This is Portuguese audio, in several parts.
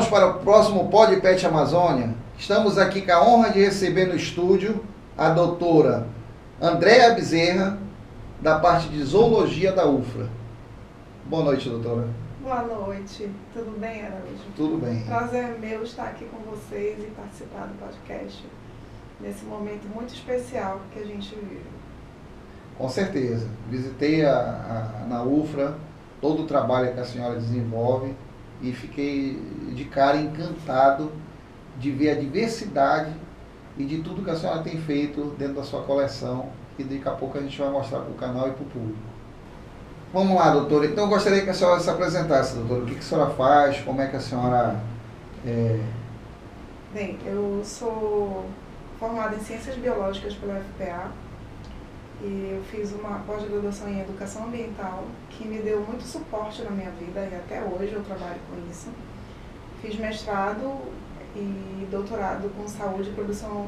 Vamos para o próximo Pod Pet Amazônia. Estamos aqui com a honra de receber no estúdio a doutora Andréa Bezerra, da parte de Zoologia da UFRA. Boa noite, doutora. Boa noite. Tudo bem, Araújo? Tudo bem. Prazer é meu estar aqui com vocês e participar do podcast nesse momento muito especial que a gente vive. Com certeza. Visitei na UFRA todo o trabalho que a senhora desenvolve e fiquei de cara encantado de ver a diversidade e de tudo que a senhora tem feito dentro da sua coleção, e daqui a pouco a gente vai mostrar para o canal e para o público. Vamos lá, doutora. Então eu gostaria que a senhora se apresentasse, doutora. O que a senhora faz? Como é que a senhora... Bem, eu sou formada em Ciências Biológicas pela UFPA e eu fiz uma pós-graduação em Educação Ambiental que me deu muito suporte na minha vida e até hoje eu trabalho com isso. Fiz mestrado e doutorado com saúde e produção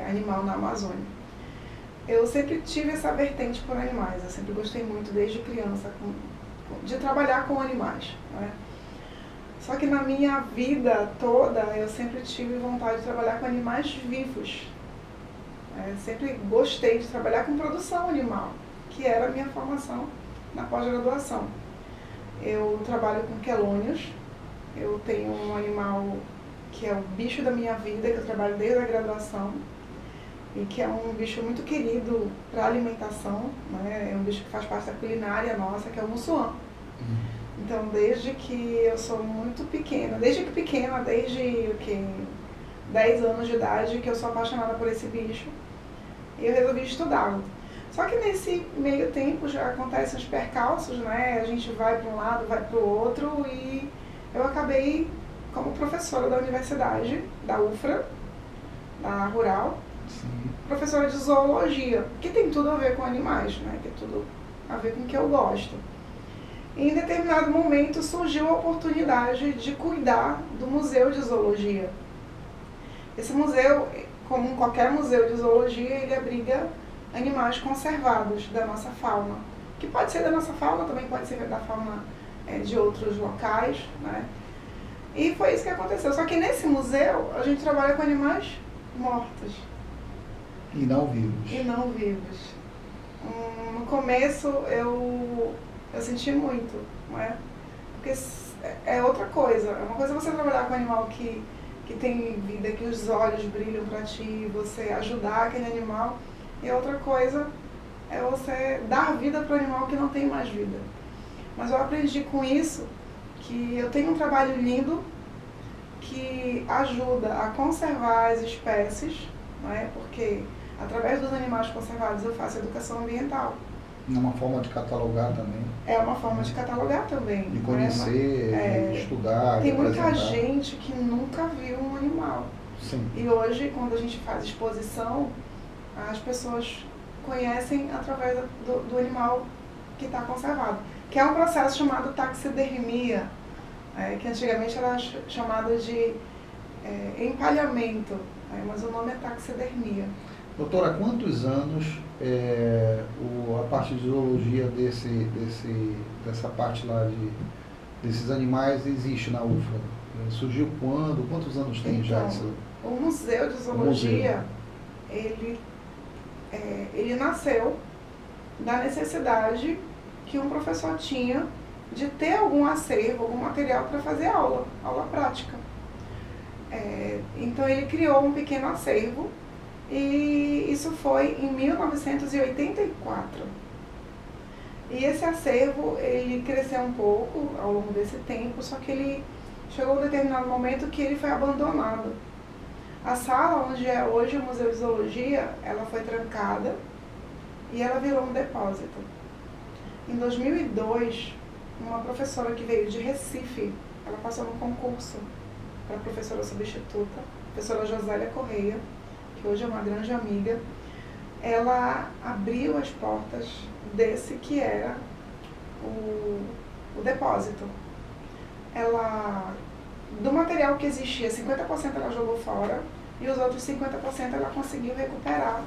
animal na Amazônia. Eu sempre tive essa vertente por animais, eu sempre gostei muito desde criança de trabalhar com animais, né? Só que na minha vida toda eu sempre tive vontade de trabalhar com animais vivos. Sempre gostei de trabalhar com produção animal, que era a minha formação na pós-graduação. Eu trabalho com quelônios, eu tenho um animal que é o bicho da minha vida, que eu trabalho desde a graduação, e que é um bicho muito querido para alimentação, né? É um bicho que faz parte da culinária nossa, que é o mussuã. Então, desde que eu sou muito pequena, desde 10 anos de idade, que eu sou apaixonada por esse bicho, e eu resolvi estudá-lo. Só que nesse meio tempo já acontecem os percalços, né? A gente vai para um lado, vai para o outro, e eu acabei como professora da universidade, da UFRA, da Rural, professora de zoologia, que tem tudo a ver com animais, né? Tem tudo a ver com o que eu gosto. E em determinado momento surgiu a oportunidade de cuidar do Museu de Zoologia. Esse museu, como qualquer museu de zoologia, ele abriga animais conservados da nossa fauna, que pode ser da nossa fauna, também pode ser da fauna de outros locais, né? E foi isso que aconteceu. Só que nesse museu a gente trabalha com animais mortos. E não vivos. E não vivos. No começo eu senti muito, não é? Porque é outra coisa. É uma coisa você trabalhar com um animal que tem vida, que os olhos brilham para ti, você ajudar aquele animal. E outra coisa é você dar vida para o animal que não tem mais vida. Mas eu aprendi com isso que eu tenho um trabalho lindo que ajuda a conservar as espécies, não é? Porque através dos animais conservados eu faço educação ambiental. É uma forma de catalogar também. É uma forma de catalogar também. De conhecer, de estudar, tem de muita gente que nunca viu um animal. Sim. E hoje, quando a gente faz exposição, as pessoas conhecem através do animal que está conservado. Que é um processo chamado taxidermia, que antigamente era chamado de empalhamento, mas o nome é taxidermia. Doutora, há quantos anos a parte de zoologia dessa parte lá desses animais existe na UFRA? Surgiu quando? Quantos anos tem já isso? O Museu de Zoologia, ele nasceu da necessidade que um professor tinha de ter algum acervo, algum material para fazer aula prática. Então ele criou um pequeno acervo e isso foi em 1984. E esse acervo, ele cresceu um pouco ao longo desse tempo, só que ele chegou a um determinado momento que ele foi abandonado. A sala onde é hoje o Museu de Zoologia, ela foi trancada e ela virou um depósito. Em 2002, uma professora que veio de Recife, ela passou no concurso para professora substituta, a professora Josélia Correia, que hoje é uma grande amiga. Ela abriu as portas desse que era o depósito. Do material que existia, 50% ela jogou fora e os outros 50% ela conseguiu recuperar.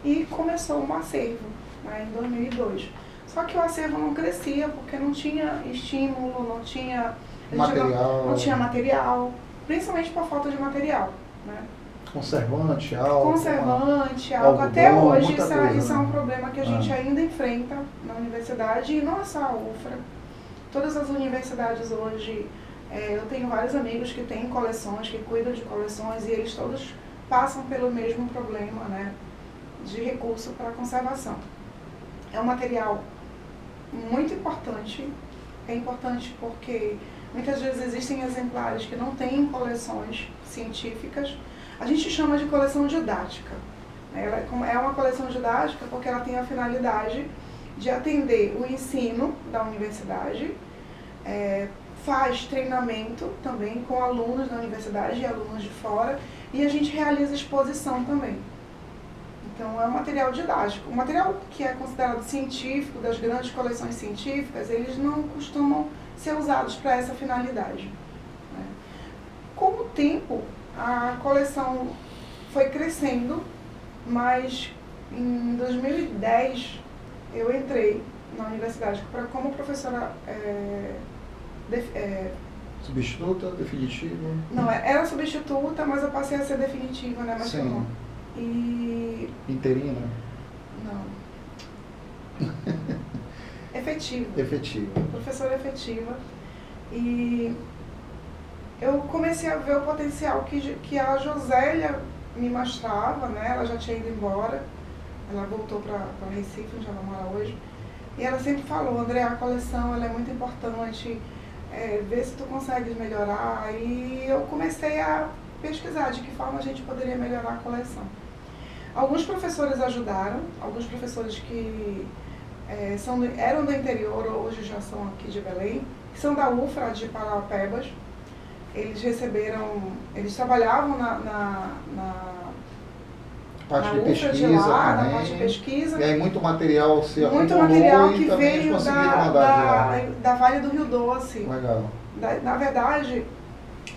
E começou um acervo, né, em 2002. Só que o acervo não crescia porque não tinha estímulo, não tinha Material. Não tinha material, principalmente por falta de material, né? Conservante, álcool. Conservante, álcool. Algodão, Até hoje muita isso, coisa, isso é né? um problema que a gente ainda enfrenta na universidade, e não é só a UFRA. Todas as universidades hoje, eu tenho vários amigos que têm coleções, que cuidam de coleções, e eles todos passam pelo mesmo problema, né, de recurso para conservação. É um material muito importante, é importante porque muitas vezes existem exemplares que não têm coleções científicas. A gente chama de coleção didática. Ela é uma coleção didática porque ela tem a finalidade de atender o ensino da universidade, faz treinamento também com alunos da universidade e alunos de fora, e a gente realiza exposição também. Então é um material didático. O material que é considerado científico, das grandes coleções científicas, eles não costumam ser usados para essa finalidade, né? Com o tempo, a coleção foi crescendo, mas em 2010 eu entrei na universidade como professora substituta, definitiva? Não, era substituta, mas eu passei a ser definitiva, né? Mas sim. E... interina? Não. Efetiva. Efetiva. Professora efetiva. E eu comecei a ver o potencial que a Josélia me mostrava, né? Ela já tinha ido embora, ela voltou para Recife, onde ela mora hoje. E ela sempre falou: André, a coleção ela é muito importante, vê se tu consegues melhorar. E eu comecei a pesquisar de que forma a gente poderia melhorar a coleção. Alguns professores ajudaram, alguns professores que eram do interior, hoje já são aqui de Belém, que são da UFRA de Parauapebas. Eles trabalhavam na parte de UFRA pesquisa, de lá, também. na parte de pesquisa. E aí muito material se acumulou, muito material que e também veio da Vale do Rio Doce. Legal. Na verdade,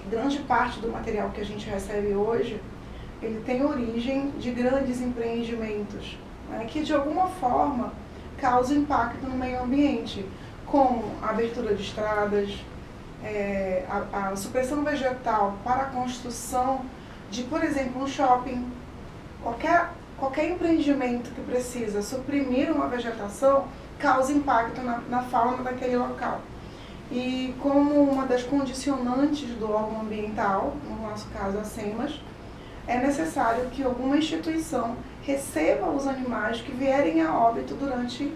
grande parte do material que a gente recebe hoje, ele tem origem de grandes empreendimentos, né, que de alguma forma causam impacto no meio ambiente, como a abertura de estradas, a supressão vegetal para a construção de, por exemplo, um shopping. Qualquer empreendimento que precisa suprimir uma vegetação causa impacto na fauna daquele local. E como uma das condicionantes do órgão ambiental, no nosso caso a SEMAS, é necessário que alguma instituição receba os animais que vierem a óbito durante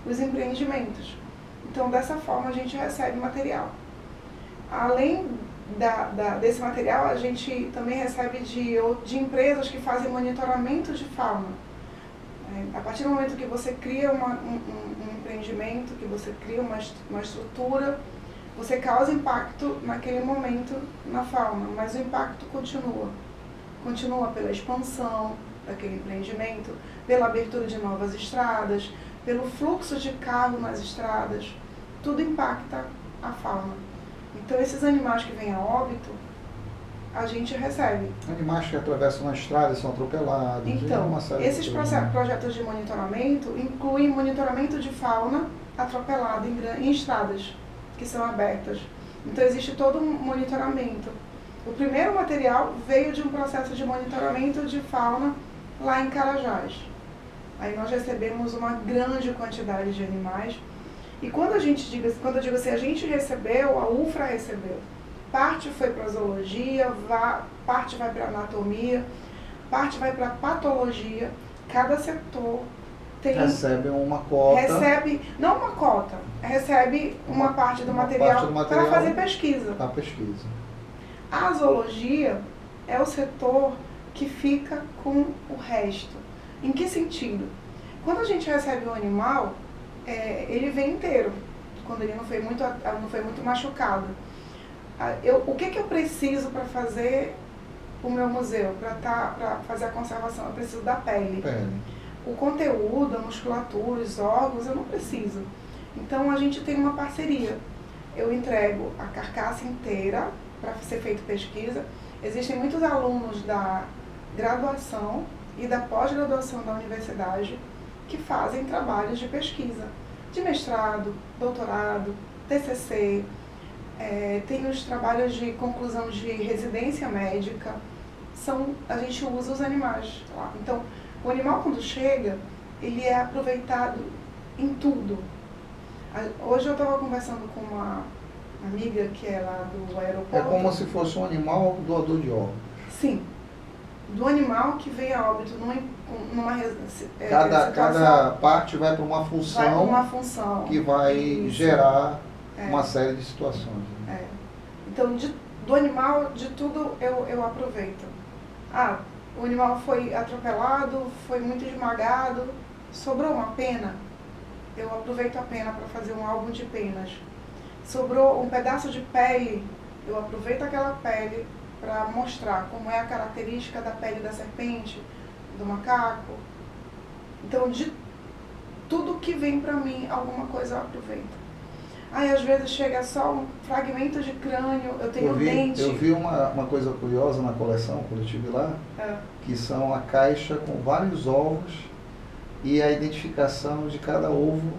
os empreendimentos. Então, dessa forma, a gente recebe material. Além desse material, a gente também recebe de empresas que fazem monitoramento de fauna. A partir do momento que você cria um empreendimento, que você cria uma estrutura, você causa impacto naquele momento na fauna, mas o impacto continua. Continua pela expansão daquele empreendimento, pela abertura de novas estradas, pelo fluxo de carro nas estradas. Tudo impacta a fauna. Então, esses animais que vêm a óbito, a gente recebe. Animais que atravessam uma estrada e são atropelados. Então, esses projetos de monitoramento incluem monitoramento de fauna atropelada em estradas que são abertas. Então, existe todo um monitoramento. O primeiro material veio de um processo de monitoramento de fauna lá em Carajás. Aí nós recebemos uma grande quantidade de animais. E quando eu digo assim, a gente recebeu, a UFRA recebeu. Parte foi para zoologia, parte vai para anatomia, parte vai para patologia. Cada setor recebe uma cota. Não uma cota, recebe uma parte do material para fazer pesquisa. Para pesquisa. A zoologia é o setor que fica com o resto. Em que sentido? Quando a gente recebe um animal, ele vem inteiro, quando ele não foi muito machucado. O que eu preciso para fazer o meu museu, para fazer a conservação? Eu preciso da pele. O conteúdo, a musculatura, os órgãos, eu não preciso. Então a gente tem uma parceria. Eu entrego a carcaça inteira para ser feita pesquisa. Existem muitos alunos da graduação e da pós-graduação da universidade que fazem trabalhos de pesquisa, de mestrado, doutorado, TCC, Tem os trabalhos de conclusão de residência médica, a gente usa os animais lá. Então, o animal quando chega, ele é aproveitado em tudo. Hoje eu estava conversando com uma amiga que é lá do aeroporto. É como se fosse um animal doador de órgãos. Sim. Do animal que vem a óbito numa cada parte vai para uma função, que vai Isso. gerar uma série de situações. Então, do animal, de tudo eu aproveito. O animal foi atropelado, foi muito esmagado, sobrou uma pena, eu aproveito a pena para fazer um álbum de penas. Sobrou um pedaço de pele, eu aproveito aquela pele para mostrar como é a característica da pele da serpente, do macaco. Então, de tudo que vem para mim, alguma coisa eu aproveito. Às vezes chega só um fragmento de crânio, eu tenho dente. Eu vi uma coisa curiosa na coleção, quando eu estive lá, que são a caixa com vários ovos e a identificação de cada ovo,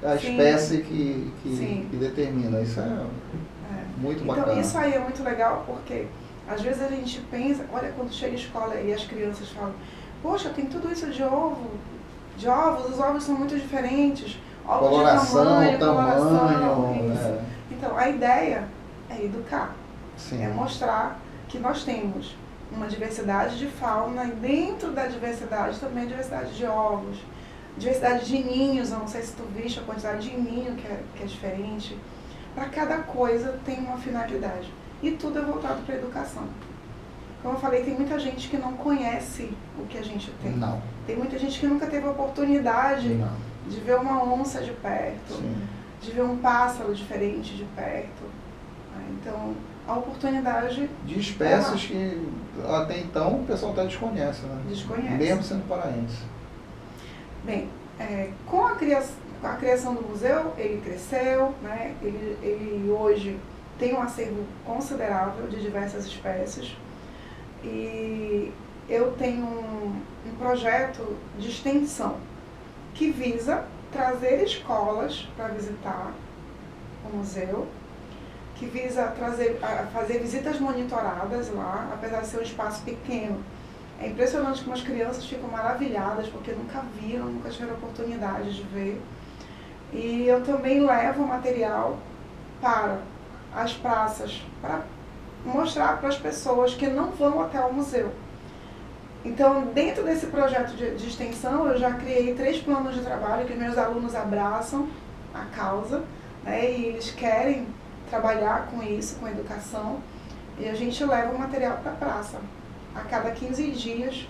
a espécie que determina. Isso é muito bacana. Então, isso aí é muito legal, porque às vezes a gente pensa, olha, quando chega a escola e as crianças falam, poxa, tem tudo isso de ovos, os ovos são muito diferentes. Coloração, de tamanho. Então, a ideia é educar. Sim. É mostrar que nós temos uma diversidade de fauna e dentro da diversidade também a diversidade de ovos, diversidade de ninhos. Eu não sei se tu viste a quantidade de ninho que é diferente. Para cada coisa tem uma finalidade. E tudo é voltado para a educação. Como eu falei, tem muita gente que não conhece o que a gente tem. Não. Tem muita gente que nunca teve a oportunidade de ver uma onça de perto, de ver um pássaro diferente de perto. Então, a oportunidade... De espécies que até então o pessoal até desconhece, né? Desconhece. Mesmo sendo paraense. Bem, com a criação do museu, ele cresceu, né? Ele hoje tem um acervo considerável de diversas espécies. E eu tenho um projeto de extensão que visa trazer escolas para visitar o museu, que visa fazer visitas monitoradas lá, apesar de ser um espaço pequeno. É impressionante como as crianças ficam maravilhadas, porque nunca viram, nunca tiveram oportunidade de ver. E eu também levo material para as praças, para mostrar para as pessoas que não vão até o museu. Então, dentro desse projeto de extensão, eu já criei 3 planos de trabalho que meus alunos abraçam a causa, né, e eles querem trabalhar com isso, com educação, e a gente leva o material para a praça. A cada 15 dias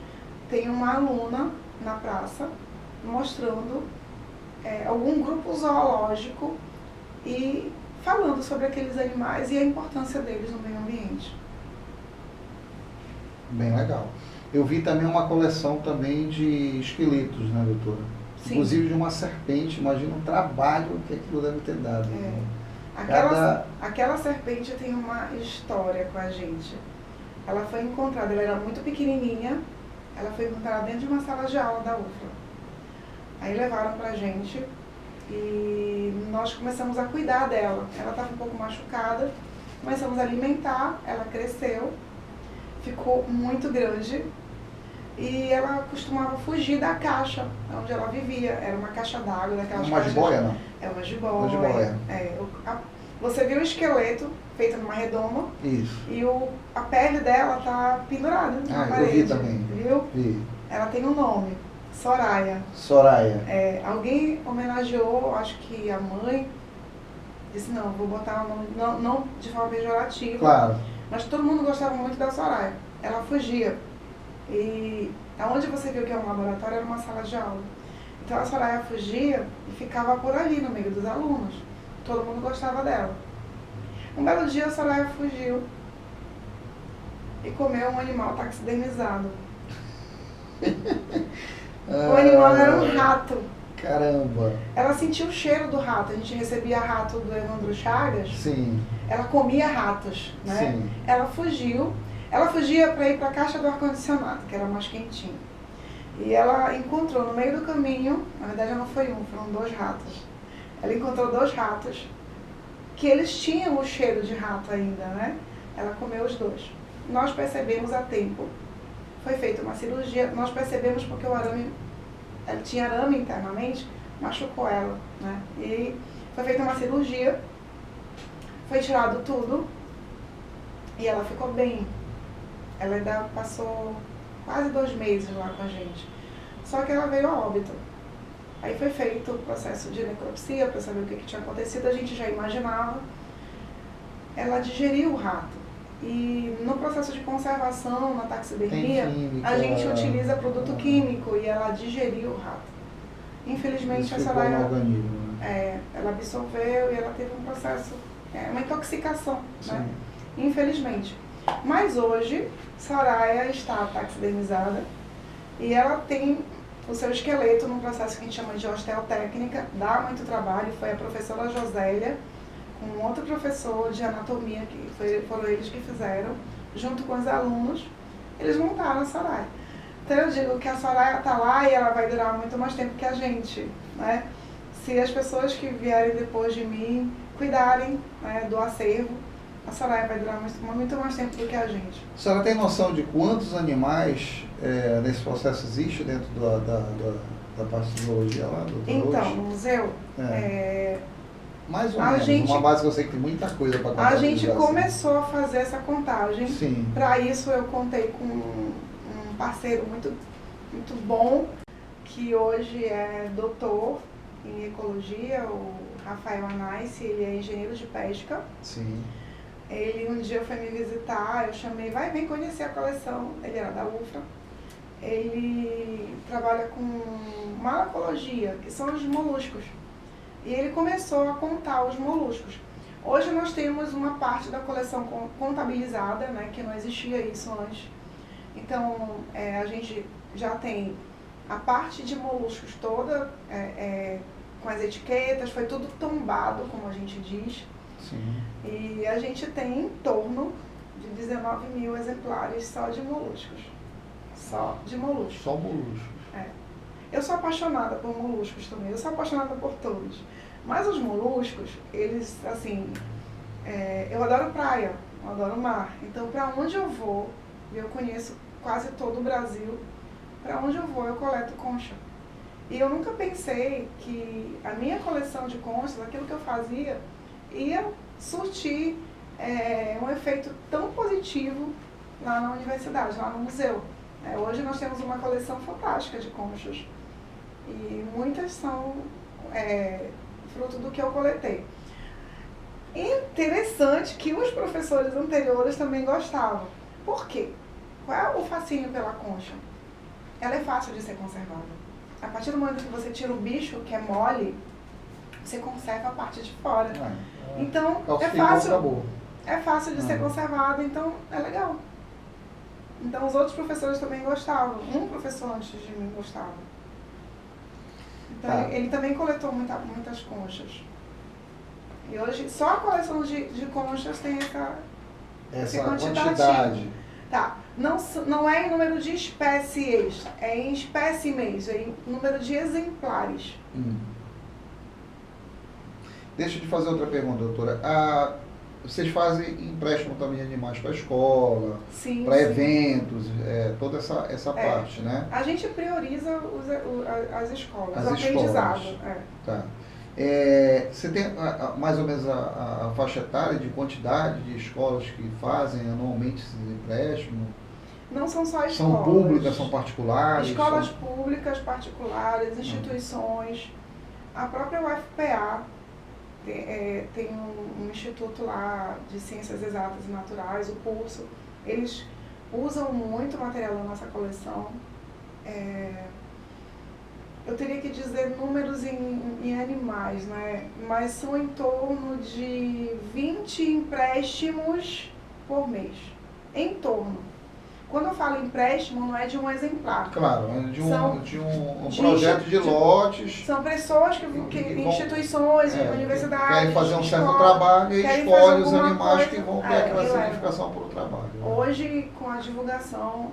tem uma aluna na praça mostrando algum grupo zoológico e falando sobre aqueles animais e a importância deles no meio ambiente. Bem legal. Eu vi também uma coleção também de esqueletos, né, doutora? Sim. Inclusive de uma serpente. Imagina o trabalho que aquilo deve ter dado. Né? Aquela serpente tem uma história com a gente. Ela foi encontrada, ela era muito pequenininha, ela foi encontrada dentro de uma sala de aula da UFLA. Aí levaram pra gente e nós começamos a cuidar dela. Ela estava um pouco machucada, começamos a alimentar, ela cresceu, ficou muito grande e ela costumava fugir da caixa onde ela vivia. Era uma caixa d'água, daquelas uma jiboia, não? É uma jiboia. Você viu o esqueleto feito numa redoma. Isso. E a pele dela tá pendurada na parede. Eu vi também. Viu? Vi. Ela tem um nome, Soraya. Soraya. Alguém homenageou, acho que a mãe, disse, não, vou botar o nome, não de forma pejorativa. Claro. Mas todo mundo gostava muito da Soraya. Ela fugia. E aonde você viu que é um laboratório era uma sala de aula. Então a Soraya fugia e ficava por ali no meio dos alunos. Todo mundo gostava dela. Um belo dia a Soraya fugiu e comeu um animal taxidermizado. O animal era um rato. Caramba! Ela sentiu o cheiro do rato. A gente recebia rato do Evandro Chagas. Sim. Ela comia ratos, né? Sim. Ela fugiu. Ela fugia para ir para a caixa do ar-condicionado, que era mais quentinho. E ela encontrou no meio do caminho, na verdade não foi um, foram 2 ratos. Ela encontrou 2 ratos que eles tinham o cheiro de rato ainda, né? Ela comeu os dois. Nós percebemos a tempo. Foi feita uma cirurgia, nós percebemos porque o arame, ela tinha arame internamente, machucou ela, né? E foi feita uma cirurgia, foi tirado tudo e ela ficou bem. Ela ainda passou quase 2 meses lá com a gente. Só que ela veio a óbito. Aí foi feito o processo de necropsia para saber o que tinha acontecido, a gente já imaginava. Ela digeriu o rato. E no processo de conservação, na taxidermia, a gente utiliza produto químico e ela digeriu o rato. Infelizmente, a Soraya, ela absorveu e ela teve um processo, uma intoxicação, né? Infelizmente. Mas hoje, Soraya está taxidermizada e ela tem o seu esqueleto num processo que a gente chama de osteotécnica, dá muito trabalho. Foi a professora Josélia, com um outro professor de anatomia, que foram eles que fizeram, junto com os alunos, eles montaram a Soraya. Então eu digo que a Soraya está lá e ela vai durar muito mais tempo que a gente, né? Se as pessoas que vierem depois de mim cuidarem, né, do acervo, a Soraya vai durar muito mais tempo do que a gente. A senhora tem noção de quantos animais nesse processo existe dentro da parte de zoologia lá? Então, no museu, mais ou menos, uma base que eu sei que tem muita coisa para contar. A gente começou a fazer essa contagem. Para isso eu contei com um parceiro muito bom, que hoje é doutor em ecologia, o Rafael Anais, ele é engenheiro de pesca. Sim. Ele um dia foi me visitar, eu chamei, vem conhecer a coleção, ele era da UFRA. Ele trabalha com malacologia, que são os moluscos. E ele começou a contar os moluscos. Hoje nós temos uma parte da coleção contabilizada, né, que não existia isso antes. Então, a gente já tem a parte de moluscos toda, com as etiquetas, foi tudo tombado, como a gente diz. Sim. E a gente tem em torno de 19 mil exemplares só de moluscos. Só de moluscos. Só moluscos. Eu sou apaixonada por moluscos também, eu sou apaixonada por todos. Mas os moluscos, eles, assim, eu adoro praia, eu adoro mar. Então, para onde eu vou, eu conheço quase todo o Brasil, para onde eu vou, eu coleto concha. E eu nunca pensei que a minha coleção de conchas, aquilo que eu fazia, ia surtir um efeito tão positivo lá na universidade, lá no museu. Hoje nós temos uma coleção fantástica de conchas e muitas são fruto do que eu coletei. Interessante que os professores anteriores também gostavam. Por quê? Qual é o fascínio pela concha? Ela é fácil de ser conservada. A partir do momento que você tira o bicho, que é mole, você conserva a parte de fora. Então, é fácil de ser conservada, então é legal. Então, os outros professores também gostavam. Um professor antes de mim gostava. Então, ele também coletou muitas conchas. E hoje, só a coleção de conchas tem essa quantidade. Tá. Não é em número de espécies, é em espécimes, é em número de exemplares. Deixa eu te fazer outra pergunta, doutora. Vocês fazem empréstimo também de animais para a escola, para eventos, toda essa parte, né? A gente prioriza as escolas, o aprendizado. Tá. Você tem mais ou menos a faixa etária de quantidade de escolas que fazem anualmente esses empréstimos? Não são só escolas. São públicas, são particulares? Escolas públicas, particulares, instituições. A própria UFPA tem um instituto lá de ciências exatas e naturais, o curso. Eles usam muito material da nossa coleção. Eu teria que dizer números em animais, né? Mas são em torno de 20 empréstimos por mês. Em torno. Quando eu falo empréstimo, não é de um exemplar. Claro, é de um projeto de lotes. São pessoas instituições, universidades, querem fazer um certo trabalho e escolhem os animais que vão ter aquela significação para o trabalho. Hoje, com a divulgação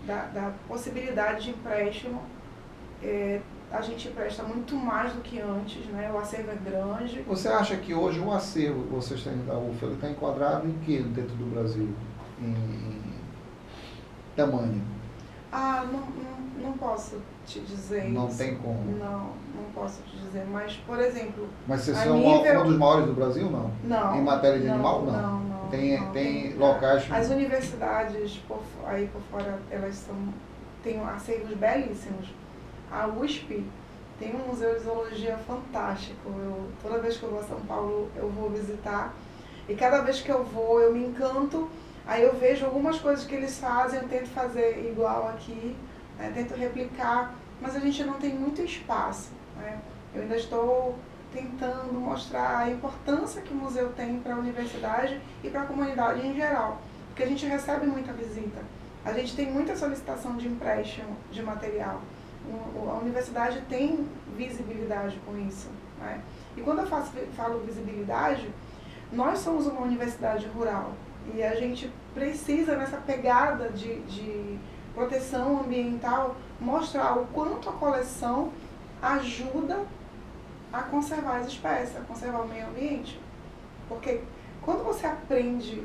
da possibilidade de empréstimo, a gente presta muito mais do que antes, né? O acervo é grande. Você acha que hoje o acervo que vocês têm da UFA está enquadrado em que dentro do Brasil? Em tamanho? Ah, não posso te dizer Não isso. tem como. Não posso te dizer. Mas, por exemplo... Mas vocês a são nível... um dos maiores do Brasil, não? Não. Em matéria de não, animal, não? Não. Tem locais... As universidades aí por fora, elas têm acervos belíssimos. A USP tem um museu de zoologia fantástico. Toda vez que eu vou a São Paulo, eu vou visitar. E cada vez que eu vou, eu me encanto. Aí eu vejo algumas coisas que eles fazem, eu tento fazer igual aqui, né? Tento replicar, mas a gente não tem muito espaço, né? Eu ainda estou tentando mostrar a importância que o museu tem para a universidade e para a comunidade em geral, porque a gente recebe muita visita, a gente tem muita solicitação de empréstimo de material, a universidade tem visibilidade com isso, né? E quando eu falo visibilidade, nós somos uma universidade rural e a gente precisa, nessa pegada de proteção ambiental, mostrar o quanto a coleção ajuda a conservar as espécies, a conservar o meio ambiente. Porque quando você aprende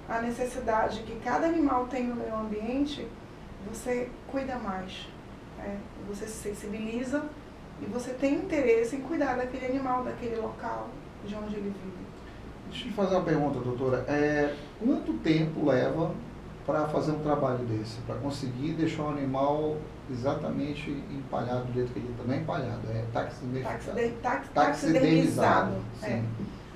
a necessidade que cada animal tem no meio ambiente, você cuida mais, né? Você se sensibiliza e você tem interesse em cuidar daquele animal, daquele local de onde ele vive. Deixa eu te fazer uma pergunta, doutora. Quanto tempo leva para fazer um trabalho desse? Para conseguir deixar o animal exatamente empalhado do jeito que ele está? Não é empalhado, é taxidermizado. É.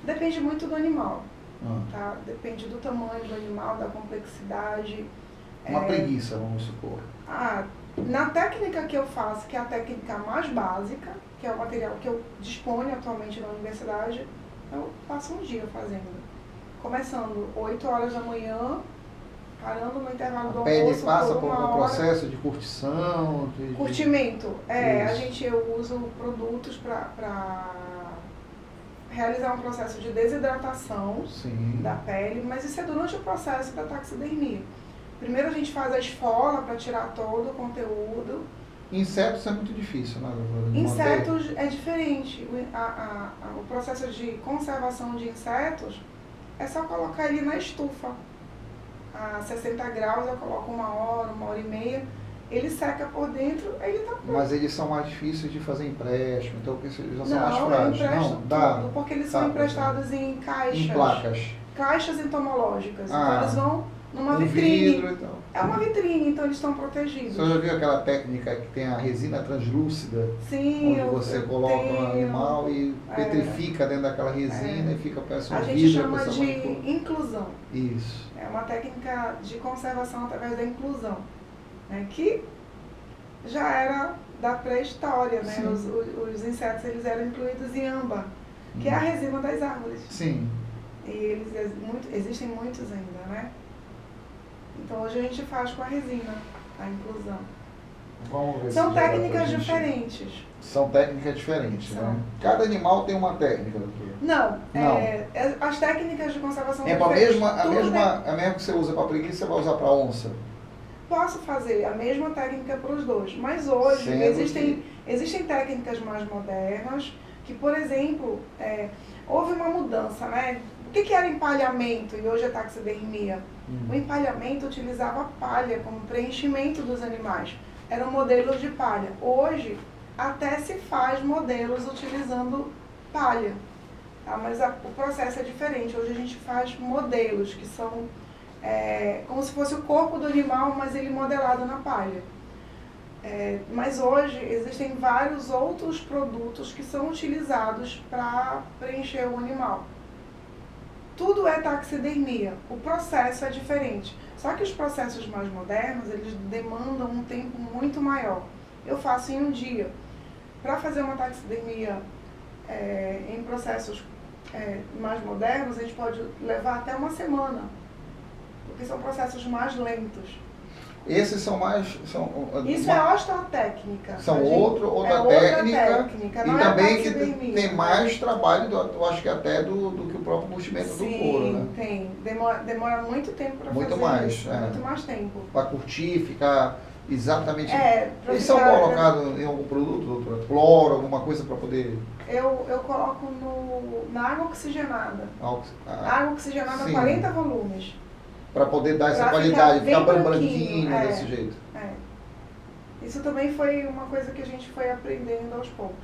Depende muito do animal. Ah. Tá? Depende do tamanho do animal, da complexidade. Uma preguiça, vamos supor. Na técnica que eu faço, que é a técnica mais básica, que é o material que eu disponho atualmente na universidade, eu passo um dia fazendo. Começando 8 horas da manhã, parando no intervalo do almoço. A pele passa por um processo de curtição? Curtimento. Eu uso produtos para realizar um processo de desidratação da pele, mas isso é durante o processo da taxidermia. Primeiro a gente faz a esfola para tirar todo o conteúdo. Insetos é muito difícil, né? Insetos é diferente. O processo de conservação de insetos é só colocar ele na estufa. A 60 graus eu coloco 1 hora, 1h30. Ele seca por dentro, aí ele tá pronto. Mas eles são mais difíceis de fazer empréstimo, então eles já são mais frágeis. Não, dá. Porque eles são emprestados em caixas. Em placas. Caixas entomológicas. Então eles vão numa vitrine. Vidro, então. É uma vitrine, então eles estão protegidos. Você já viu aquela técnica que tem a resina translúcida? Sim, onde você coloca um animal e petrifica dentro daquela resina e fica parece um vidro. A gente chama de inclusão. Isso. É uma técnica de conservação através da inclusão, né? Que já era da pré-história, né? Os insetos eles eram incluídos em âmbar, que é a resina das árvores. Sim. E existem muitos ainda, né? Então hoje a gente faz com a resina, a inclusão. Vamos ver. São técnicas diferentes. São técnicas diferentes, né? Cada animal tem uma técnica, doutora? Não. As técnicas de conservação são diferentes. A mesma que você usa para preguiça, você vai usar para onça? Posso fazer a mesma técnica para os dois, mas hoje existem técnicas mais modernas que, por exemplo, houve uma mudança, né? O que era empalhamento e hoje é taxidermia? O empalhamento utilizava palha como preenchimento dos animais. Eram modelos de palha. Hoje, até se faz modelos utilizando palha. Tá? Mas o processo é diferente. Hoje a gente faz modelos que são como se fosse o corpo do animal, mas ele modelado na palha. Mas hoje existem vários outros produtos que são utilizados para preencher o animal. Tudo é taxidermia, o processo é diferente. Só que os processos mais modernos, eles demandam um tempo muito maior. Eu faço em um dia. Para fazer uma taxidermia em processos mais modernos, a gente pode levar até 1 semana, porque são processos mais lentos. Esses são mais... Isso é osteotécnica. São outra técnica e também que tem mais trabalho, eu acho que até do que o próprio curtimento do couro, né? Sim, tem. Demora muito tempo para fazer mais, isso. Muito mais tempo. Para curtir, ficar Exatamente. Pra Eles são ficar- colocados em algum produto, doutora? Cloro, alguma coisa para poder... Eu coloco na água oxigenada. Água oxigenada Sim. 40 volumes. Para poder dar essa Pra qualidade, ficar ficar bem branquinho branquinho, desse jeito. Isso também foi uma coisa que a gente foi aprendendo aos poucos.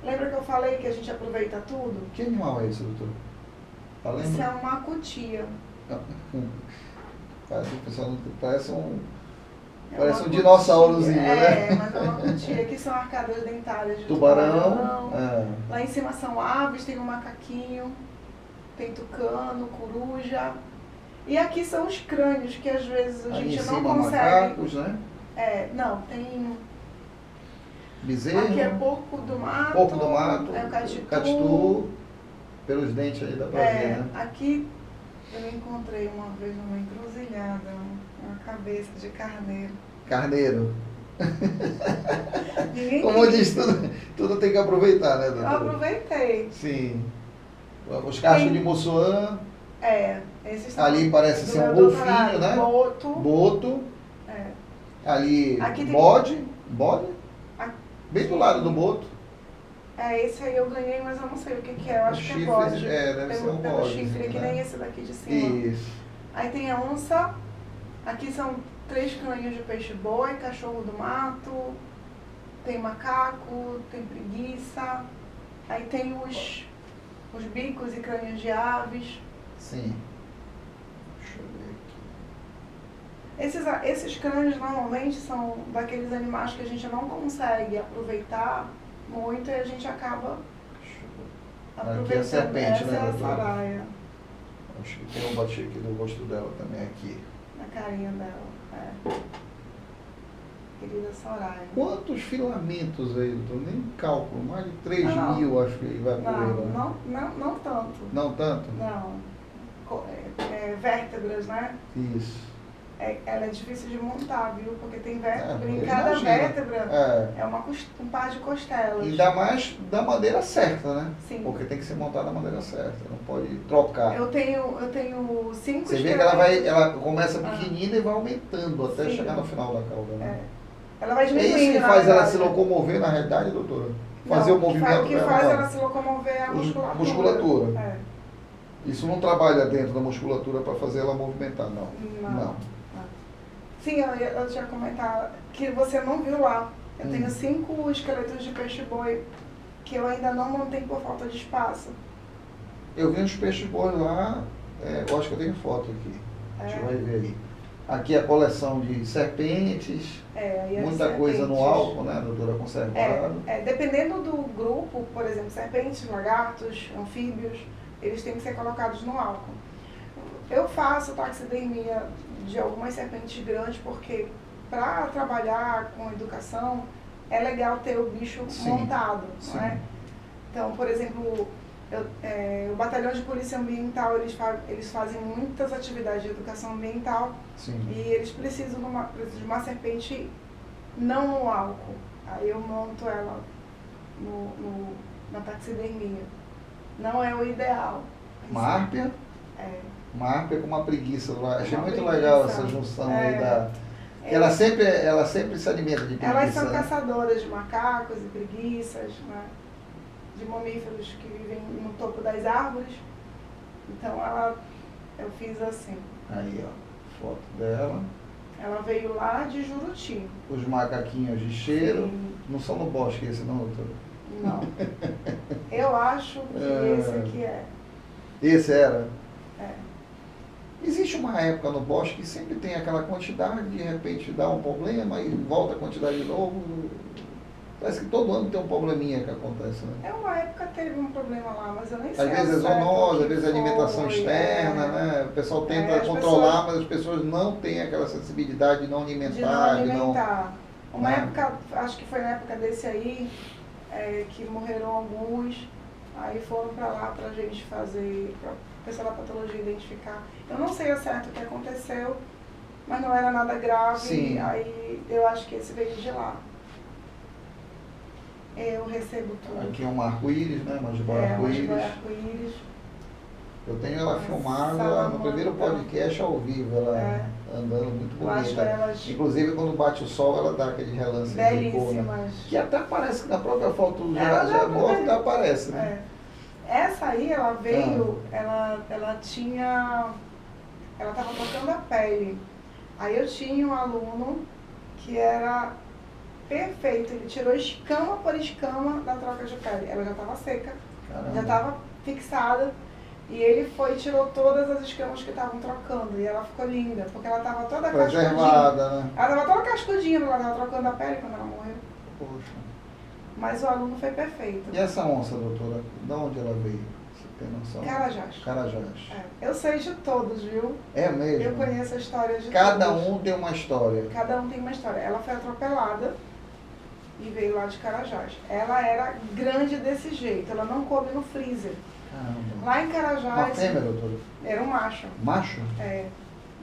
Lembra que eu falei que a gente aproveita tudo? Que animal é esse, doutor? Tá Isso lembrando? é uma cutia. Parece um É Parece uma um dinossaurozinho, cutia. né? Mas é uma cutia. Aqui são arcadas dentárias de tubarão. Lá em cima são aves, tem um macaquinho, tem tucano, coruja. E aqui são os crânios, que às vezes a Aí gente em não cima consegue. macacos, né? Não, tem. Bezerro. Aqui é porco do mato. Porco do mato. É o catitu. Catitu. Pelos dentes aí dá pra ver, né? Aqui eu encontrei uma vez numa encruzilhada uma cabeça de carneiro. Carneiro. Ninguém Como queria. diz, tudo tem que aproveitar, né, Eu doutora? aproveitei. Sim. Os cachos de Mussuã. Esses Ali parece do ser um meu golfinho, doutorado. né? Boto. Boto. Ali, Aqui tem- bode. Aqui- Bem do lado do boto. Esse aí eu ganhei, mas eu não sei o que que é. Eu acho Os que é chifres, bode. deve ser um Pelo bode, chifre, que né? nem esse daqui de cima. Isso. Aí tem a onça. Aqui são 3 crânios de peixe-boi, cachorro do mato. Tem macaco, tem preguiça. Aí tem os bicos e crânios de aves. Sim. Deixa eu ver aqui. Esses crânios normalmente são daqueles animais que a gente não consegue aproveitar muito e a gente acaba Deixa eu ver. aproveitando. Aqui é a serpente, Essa né, é a doutora? Soraya, Acho que tem um bati aqui do rosto dela também aqui. na carinha dela. Querida Soraya. Quantos filamentos aí, doutor? Nem cálculo, mais de 3 Não. mil acho que vai por aí, né? Não tanto. Não tanto? Não. Vértebras, né? Isso. Ela é difícil de montar, viu? Porque tem vértebra. Em eu cada imagino. vértebra É. um par de costelas. Ainda mais da maneira certa, né? Sim. Porque tem que ser montada da maneira certa, não pode trocar. Eu tenho 5 Você vê que ela começa pequenina e vai aumentando até Sim. chegar no final da cauda, né? Ela vai É diminuindo. isso que na faz ela verdade. se locomover na realidade, doutora? Não, Fazer o que faz- movimento O que dela, faz não. ela se locomover é a musculatura. Musculatura. É. Isso não trabalha dentro da musculatura para fazer ela movimentar, não. Não. Sim, eu tinha comentado que você não viu lá. Eu tenho 5 esqueletos de peixe-boi que eu ainda não montei por falta de espaço. Eu vi uns peixes bons lá, eu acho que eu tenho foto aqui. Deixa eu ver aí. Aqui a coleção de serpentes, Aí as muita coisa no serpentes. álcool, né, doutora, conservado. Dependendo do grupo, por exemplo, serpentes, lagartos, anfíbios, eles têm que ser colocados no álcool. Eu faço taxidermia de algumas serpentes grandes porque para trabalhar com educação é legal ter o bicho Sim, montado, sim. não é? Então, por exemplo, o batalhão de polícia ambiental, eles fazem muitas atividades de educação ambiental Sim. e eles precisam de uma serpente não no álcool. Aí eu monto ela na taxidermia. Não é o ideal. Uma árpia, É. uma árpia com uma preguiça. Achei Uma muito preguiça. legal essa junção aí da... Ela sempre se alimenta de preguiça. Elas são né? caçadoras de macacos e preguiças, né? De mamíferos que vivem no topo das árvores. Então eu fiz assim. Aí, ó, foto dela. Ela veio lá de Juruti. Os macaquinhos de cheiro. Sim. Não são no bosque esse não, doutor? Não. Eu acho que esse aqui é. Esse era? É. Existe uma época no bosque que sempre tem aquela quantidade, de repente dá um problema e volta a quantidade de novo. Parece que todo ano tem um probleminha que acontece, né? Uma época teve um problema lá, mas eu nem sei. Às vezes é ao certo zoonose, o que às vezes é alimentação foi, externa, né? O pessoal tenta as controlar, mas as pessoas não têm aquela sensibilidade de não alimentar, de não alimentar. Uma né? época, acho que foi na época desse aí, que morreram alguns, aí foram pra lá pra gente fazer, pra pessoal da patologia identificar. Eu não sei ao certo o que aconteceu, mas não era nada grave, Sim. aí eu acho que esse veio de lá. Eu recebo tudo. Aqui é um arco-íris, né? Uma jiboia Uma arco-íris. jiboia arco-íris. Eu tenho ela filmada no Salamandra. primeiro podcast ao vivo, ela andando muito Eu acho bonita. elas Inclusive quando bate o sol, ela dá aquele relance de cor, né? belíssimas. Que até parece que na própria foto Ela já já morta aparece, né? É. Essa aí, ela veio, ela tinha, ela estava tocando a pele. Aí eu tinha um aluno que era perfeito, ele tirou escama por escama da troca de pele. Ela já estava seca, Caramba. já estava fixada. E ele foi e tirou todas as escamas que estavam trocando. E ela ficou linda, porque ela estava toda cascudinha. Preservada, né? Ela estava toda cascudinha, ela estava trocando a pele quando ela morreu. Poxa. Mas o aluno foi perfeito. E essa onça, doutora, de onde ela veio? Você tem noção? Carajás. Carajás. É. Eu sei de todos, viu? É mesmo? Eu conheço a história de Cada todos. um tem uma história. Cada um tem uma história. Ela foi atropelada e veio lá de Carajás. Ela era grande desse jeito, ela não coube no freezer. Caramba. Lá em Uma Carajás fêmea, doutora? era um macho. Macho? É.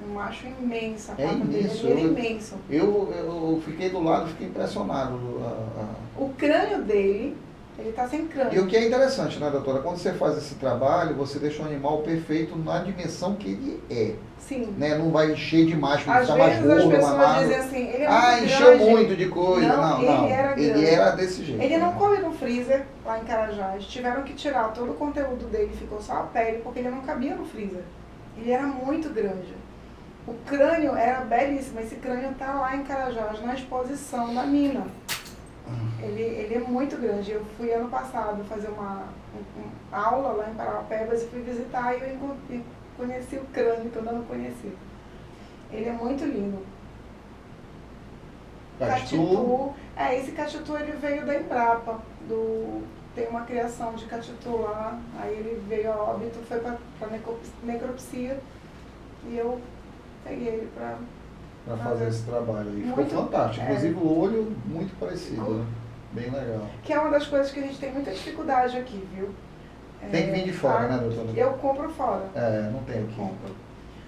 Um macho imenso. A É pata imenso, dele era eu- imenso. Eu fiquei do lado, fiquei impressionado. O crânio dele, ele tá sem crânio. E o que é interessante, né, doutora? Quando você faz esse trabalho, você deixa o animal perfeito na dimensão que ele é. Sim. Né? Não vai encher demais, porque Às está mais vezes as gordo, mais pessoas magro. dizem assim, ele é Ah, muito encheu grande. muito de coisa. Não, Não, ele era Ele grande. era desse jeito. Ele não né? come no freezer lá em Carajás. Tiveram que tirar todo o conteúdo dele, ficou só a pele, porque ele não cabia no freezer. Ele era muito grande. O crânio era belíssimo. Esse crânio está lá em Carajás, na exposição da mina. Ele é muito grande. Eu fui ano passado fazer uma aula lá em Parauapebas e fui visitar e eu conheci o crânio, que eu não conhecia. Ele é muito lindo. Catitu. Esse catitu ele veio da Embrapa, tem uma criação de catitu lá, aí ele veio a óbito, foi para necropsia e eu peguei ele Para fazer esse trabalho aí. Ficou Muito- fantástico. é. Inclusive o olho muito parecido, né? Bem legal. que é uma das coisas que a gente tem muita dificuldade aqui, viu? Tem que vir de fora, né, doutora? Eu compro fora. É, não tem Eu aqui. compro.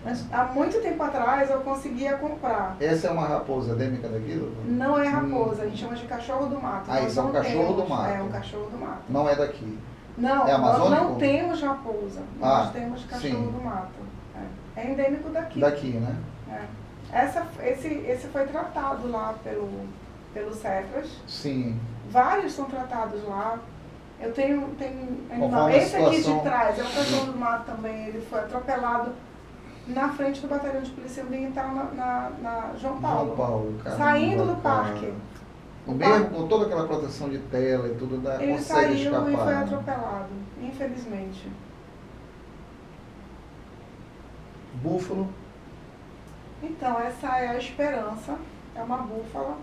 Mas há muito tempo atrás eu conseguia comprar. Essa é uma raposa endêmica daqui, doutora? Não é raposa, a gente chama de cachorro do mato. Ah, Nós isso é um não cachorro do temos- mato. É um cachorro do mato. Não é daqui. Não, É nós amazônico? não temos raposa, Ah, nós temos cachorro sim. do mato. É endêmico daqui. Daqui, né? Esse foi tratado lá pelo Cefras. Sim. Vários são tratados lá. Eu tenho animal. Conforme a Esse aqui situação. de trás é um cachorro do mato também. Ele foi atropelado na frente do batalhão de polícia ambiental na João Paulo. João Paulo, cara. Saindo do parque. O mesmo, com toda aquela proteção de tela e tudo, Ele consegue saiu escapar. e foi né? atropelado, infelizmente. Búfalo. Então, essa é a Esperança, é uma búfala.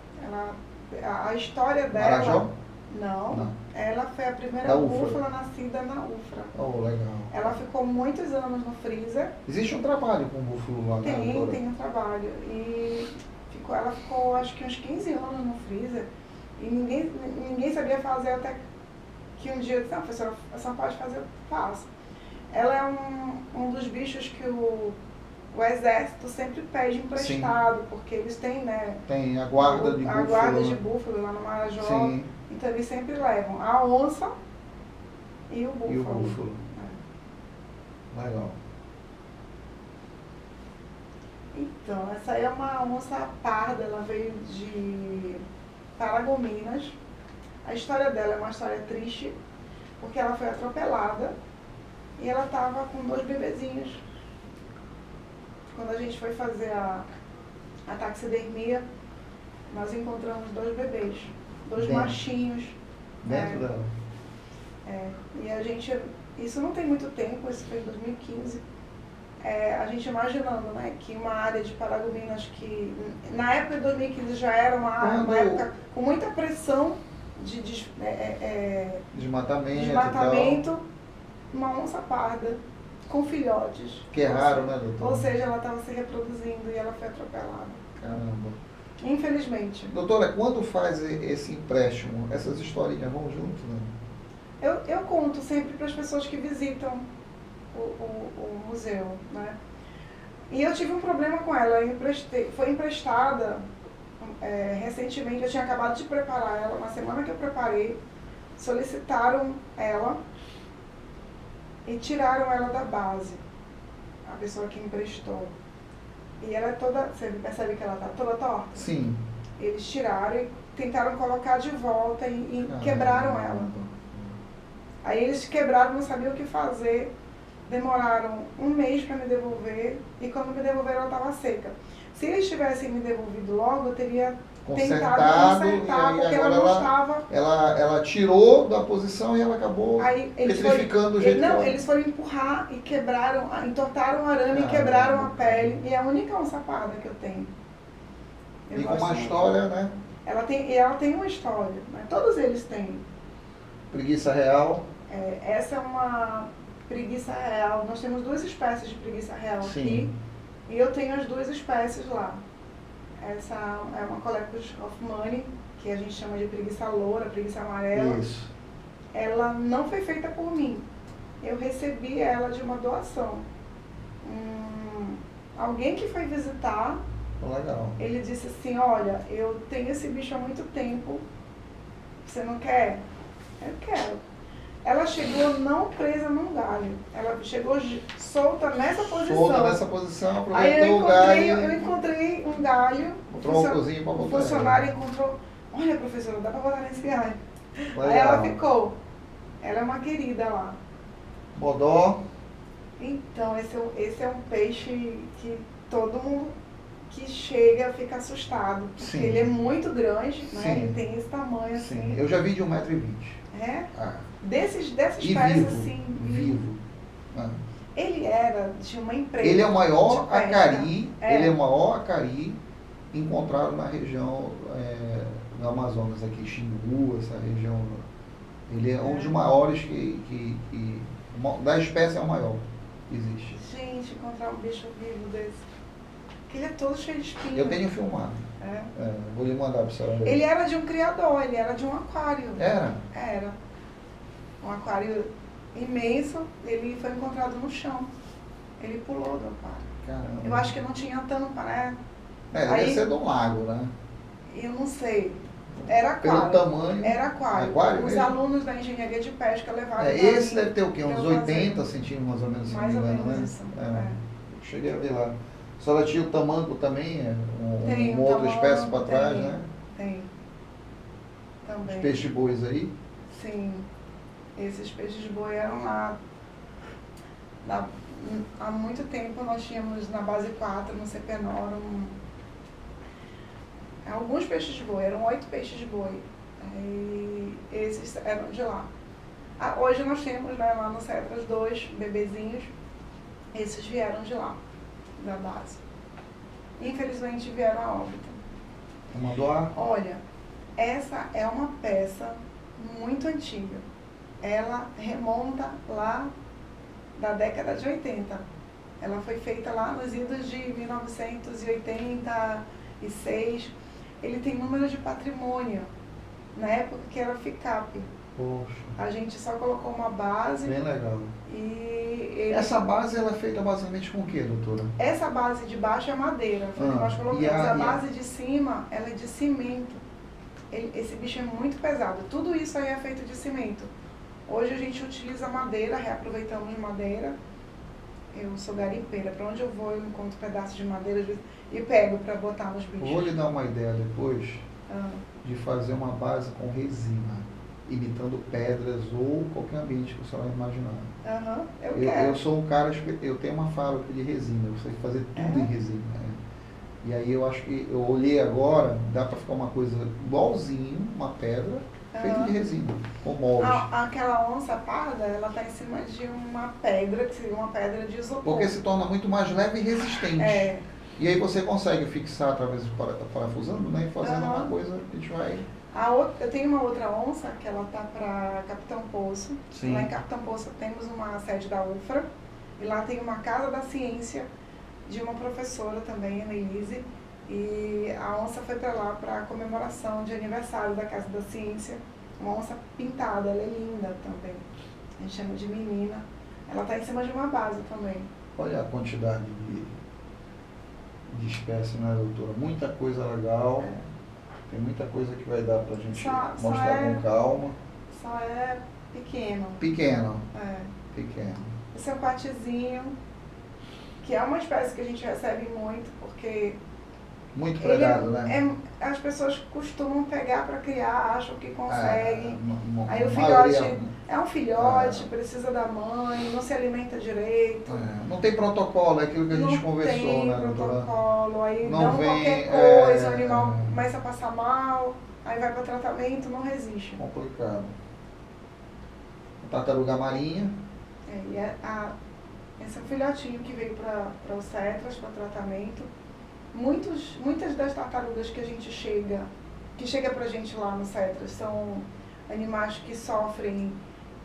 A história dela. Marajó? Não, Não. ela foi a primeira Da Ufra. búfala nascida na Ufra. Oh, legal. Ela ficou muitos anos no freezer. Existe um trabalho com búfalo lá, né, doutora? Tem um trabalho. E ela ficou acho que uns 15 anos no freezer. E ninguém sabia fazer até que um dia eu disse, não, professora, a senhora pode fazer, eu faço. Ela é um dos bichos que o exército sempre pede emprestado, porque eles têm, né? Tem a guarda de búfalo. A guarda de né? búfalo lá no Marajó. Sim. Então eles sempre levam a onça e o búfalo. E o búfalo. É. Legal. Então, essa aí é uma onça parda, ela veio de Paragominas. A história dela é uma história triste, porque ela foi atropelada e ela estava com 2 bebezinhos. Quando a gente foi fazer a taxidermia, nós encontramos 2 bebês, 2 Dentro. machinhos. Dentro dela. E a gente, isso não tem muito tempo, isso foi em 2015. A gente imaginando, né, que uma área de Paragominas que na época de 2015 já era uma época com muita pressão de desmatamento, uma onça parda com filhotes. Que é raro, né, doutora? Ou seja, ela estava se reproduzindo e ela foi atropelada. Caramba. Infelizmente. Doutora, quando faz esse empréstimo, essas historinhas vão junto, né? Eu conto sempre para as pessoas que visitam o museu, né? E eu tive um problema com ela, foi emprestada recentemente, eu tinha acabado de preparar ela, na semana que eu preparei, solicitaram ela, e tiraram ela da base, a pessoa que emprestou. E ela é toda, você percebe que ela está toda torta? Sim. Eles tiraram e tentaram colocar de volta e quebraram ela. Aí eles quebraram, não sabiam o que fazer, demoraram um mês para me devolver e quando me devolveram ela estava seca. Se eles tivessem me devolvido logo, eu teria tentado consertar, porque ela não estava... Ela tirou da posição e ela acabou petrificando o jeito Não, eles foram empurrar e quebraram, entortaram o arame e quebraram a pele. E é a única onça parda que eu tenho. E com uma história, né? Ela tem uma história, né? Todos eles têm. Preguiça real. Essa é uma preguiça real. Nós temos 2 espécies de preguiça real aqui. E eu tenho as 2 espécies lá. Essa é uma Colecus hoffmanni, que a gente chama de preguiça loura, preguiça amarela. Isso. Ela não foi feita por mim. Eu recebi ela de uma doação. Alguém que foi visitar, legal. Ele disse assim, olha, eu tenho esse bicho há muito tempo, você não quer? Eu quero. Ela chegou não presa num galho, ela chegou solta nessa posição. Solta nessa posição, aproveitou o galho. Eu encontrei um galho, um troncozinho para botar. O funcionário encontrou, olha professora, dá para botar nesse galho. Legal. Aí ela ficou. Ela é uma querida lá. Bodó. Então, esse é um peixe que todo mundo que chega fica assustado. Porque ele é muito grande, né? Ele tem esse tamanho assim. Eu já vi de 1,20 m. É? Ah. Dessas espécies assim. Vivo. Ah. Ele era de uma empresa. Ele é o maior acari, ele é o maior acari encontrado na região do Amazonas, aqui, Xingu, essa região. Ele é um dos maiores da espécie é o maior que existe. Gente, encontrar um bicho vivo desse. Porque ele é todo cheio de espinhos. Eu tenho filmado. Vou lhe mandar para a senhora ver. Ele era de um criador, ele era de um aquário. Era? Era. Um aquário imenso, ele foi encontrado no chão. Ele pulou do aquário. Caramba. Eu acho que não tinha tampa, né? Deve ser do lago, né? Eu não sei. Era aquário. Pelo tamanho. Era aquário. Os alunos da engenharia de pesca levaram. Esse deve ter o quê? Uns 80 centímetros mais ou menos, se não me engano, né? Isso. Cheguei a ver lá. A senhora tinha o tamanco também, tem uma outra espécie para trás, né? Tem. Também. Os peixes-bois aí? Sim. Esses peixes-boi eram lá. Há muito tempo nós tínhamos na base 4, no CPNOR, alguns peixes-boi, eram 8 peixes-boi. E esses eram de lá. Hoje nós temos, né, lá no Cetras 2 bebezinhos, esses vieram de lá, da base. Infelizmente vieram a óbito. Vamos doar? Olha, essa é uma peça muito antiga. Ela remonta lá da década de 80. Ela foi feita lá nos idos de 1986. Ele tem número de patrimônio, na época que era FICAP. Poxa. A gente só colocou uma base. Bem legal. Essa base ela é feita basicamente com o que, doutora? Essa base de baixo é madeira, foi o que nós colocamos. A base de cima, ela é de cimento. Esse bicho é muito pesado. Tudo isso aí é feito de cimento. Hoje a gente utiliza madeira, reaproveitamos madeira. Eu sou garimpeira, para onde eu vou eu encontro pedaços de madeira e pego para botar nos bichos. Vou lhe dar uma ideia depois de fazer uma base com resina, imitando pedras ou qualquer ambiente que o senhor imaginar. Eu sou um cara, eu tenho uma fábrica de resina, eu sei fazer tudo em resina. Né? E aí eu acho que eu olhei agora, dá para ficar uma coisa igualzinho, uma pedra, feita de resina, com moldes. Aquela onça parda, ela está em cima de uma pedra, que seria uma pedra de isopor. Porque se torna muito mais leve e resistente. E aí você consegue fixar através de parafusando, né? E fazendo uma coisa que a gente vai... Eu tenho uma outra onça, que ela está para Capitão Poço. Sim. Lá em Capitão Poço temos uma sede da UFRA. E lá tem uma Casa da Ciência de uma professora também, a Elise. E a onça foi para lá para a comemoração de aniversário da Casa da Ciência. Uma onça pintada, ela é linda também. A gente chama de menina. Ela está em cima de uma base também. Olha a quantidade de espécie, né, doutora? Muita coisa legal. Tem muita coisa que vai dar para a gente mostrar com calma. Só é pequeno. Pequeno. Pequeno. o seu patizinho, que é uma espécie que a gente recebe muito, porque Muito pregado, né? as pessoas costumam pegar para criar, acham que conseguem. Aí o maioria, filhote é um filhote, precisa da mãe, não se alimenta direito. Não tem protocolo, é aquilo que a gente conversou, né, Não tem doutora? protocolo, aí Não dão vem, qualquer coisa, o animal começa a passar mal, aí vai para tratamento, não resiste. Complicado. Tartaruga marinha. Esse é um filhotinho que veio para o CETRAS, para tratamento. Muitas das tartarugas que a gente chega pra gente lá no CETRAS são animais que sofrem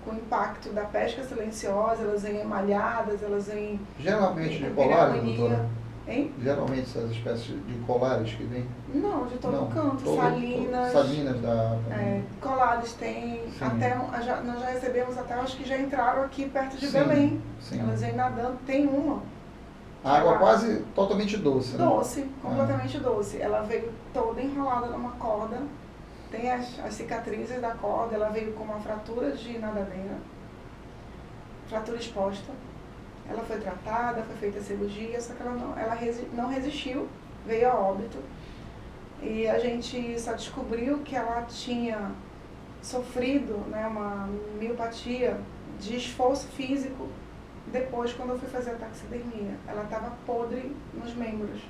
com o impacto da pesca silenciosa, elas vêm emalhadas, elas vêm... Geralmente de colares, doutora? Hein? Geralmente essas espécies de colares que vêm? Não, de todo canto. Salinas. Salinas da... Colares tem. Sim. Até, nós já recebemos até, acho que já entraram aqui perto de Sim, Belém. sim. Elas vêm nadando. Tem uma. A água quase totalmente doce, né? Doce, completamente doce. Ela veio toda enrolada numa corda. Tem as cicatrizes da corda. Ela veio com uma fratura de nadadeira. Fratura exposta. Ela foi tratada, foi feita a cirurgia, só que ela não resistiu, veio a óbito. E a gente só descobriu que ela tinha sofrido, né, uma miopatia de esforço físico depois, quando eu fui fazer a taxidermia. Ela estava podre nos membros.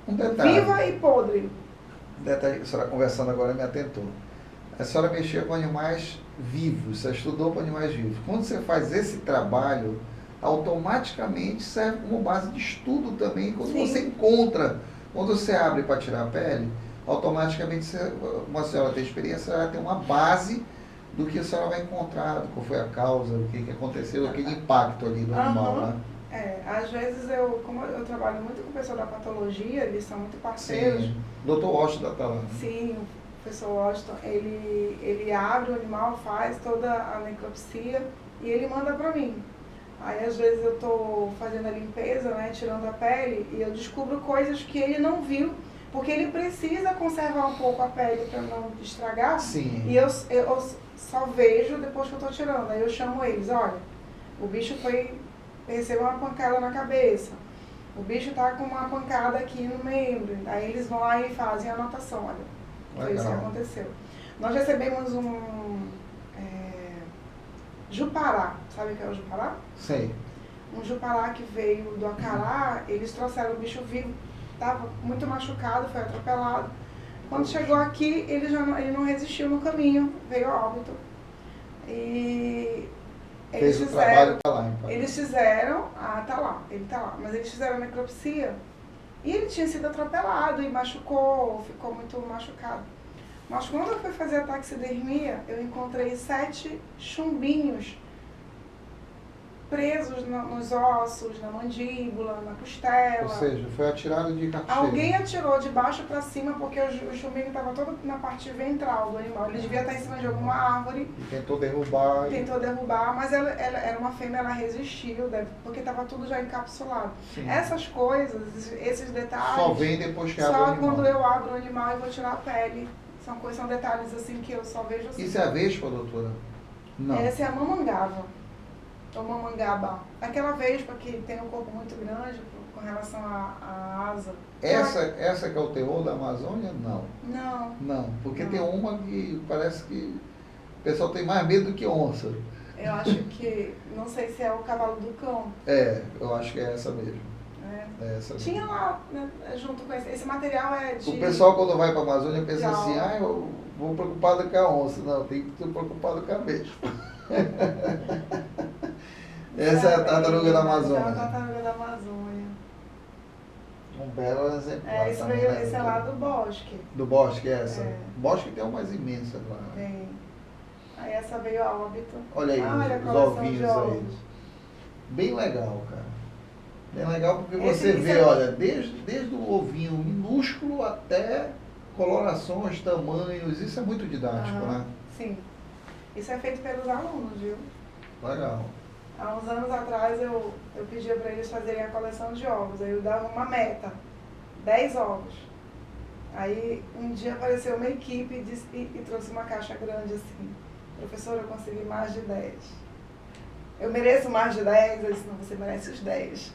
Um detalhe. Viva e podre. Um detalhe que a senhora conversando agora me atentou. A senhora mexia com animais vivos, você estudou com animais vivos. Quando você faz esse trabalho, automaticamente serve como base de estudo também. Quando Sim. você encontra, quando você abre para tirar a pele, automaticamente, uma senhora tem experiência, ela tem uma base do que a senhora vai encontrar, qual foi a causa, o que aconteceu, aquele impacto ali do animal, né? Às vezes como eu trabalho muito com o pessoal da patologia, eles são muito parceiros. Sim. Dr. Washington está lá. Sim, o professor Washington, ele abre o animal, faz toda a necropsia e ele manda para mim. Aí às vezes eu estou fazendo a limpeza, né, tirando a pele, e eu descubro coisas que ele não viu, porque ele precisa conservar um pouco a pele para não estragar. Sim. E eu só vejo depois que eu estou tirando. Aí eu chamo eles, olha, o bicho recebeu uma pancada na cabeça, o bicho está com uma pancada aqui no membro. Aí eles vão lá e fazem a anotação, olha, foi isso que aconteceu. Nós recebemos Jupará, sabe o que é o Jupará? Sei. Um Jupará que veio do Acará, eles trouxeram o bicho vivo, estava muito machucado, foi atropelado. Quando chegou aqui, ele não resistiu no caminho, veio a óbito. E fez o trabalho, tá lá. Eles fizeram, ele tá lá, mas eles fizeram a necropsia e ele tinha sido atropelado e machucou, ficou muito machucado. Mas quando eu fui fazer a taxidermia, eu encontrei 7 chumbinhos presos nos ossos, na mandíbula, na costela. Ou seja, foi atirado de carteira. Alguém atirou de baixo para cima porque o chumbinho estava todo na parte ventral do animal. Ele devia estar em cima de alguma árvore. E tentou derrubar. Tentou derrubar, mas ela era uma fêmea, ela resistiu, porque estava tudo já encapsulado. Sim. Essas coisas, esses detalhes... Só vem depois que abre o animal. Só quando eu abro o animal e vou tirar a pele. São detalhes assim que eu só vejo assim. Isso é a vespa, doutora? Não. Essa é a mamangava. Ou mamangaba. Aquela vespa que tem um corpo muito grande com relação à asa. Essa que é o terror da Amazônia? Não. Não. Não, porque Não. tem uma que parece que o pessoal tem mais medo do que onça. Eu acho que, não sei se é o cavalo do cão. Eu acho que é essa mesmo. É essa mesmo. Tinha lá, né, junto com esse material de... O pessoal quando vai para a Amazônia pensa assim, Não. eu vou preocupado com a onça. Não, tem que estar preocupado com a vespa. Essa é a tartaruga da Amazônia. Essa é a tartaruga da Amazônia. Um belo exemplar. Esse é lá do bosque. Do bosque, essa? É. Bosque tem umas imensas lá. Tem. Aí essa veio a óbito. Olha aí, olha os ovinhos aí. Bem legal, cara. Bem legal porque você vê, olha, desde o ovinho minúsculo até colorações, tamanhos, isso é muito didático, né? Sim. Isso é feito pelos alunos, viu? Legal. Há uns anos atrás eu pedia para eles fazerem a coleção de ovos, aí eu dava uma meta, 10 ovos. Aí um dia apareceu uma equipe e trouxe uma caixa grande assim. Professor, eu consegui mais de 10. eu mereço mais de 10, eu disse, não, você merece os 10.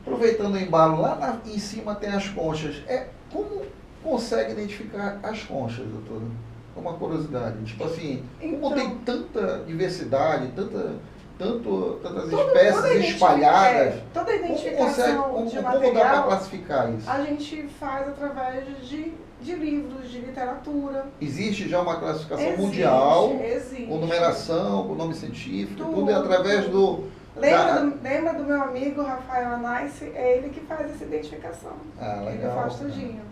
Aproveitando o embalo, em cima tem as conchas. Como consegue identificar as conchas, doutora? É uma curiosidade. Tipo assim, como tem tanta diversidade, tantas espécies espalhadas, toda identificação como dá material, para classificar isso? a gente faz através de livros, de literatura. Existe já uma classificação mundial, existe. Com numeração, com nome científico, tudo é através do... Lembra do meu amigo Rafael Anais? É ele que faz essa identificação. Legal. Ele faz tudinho.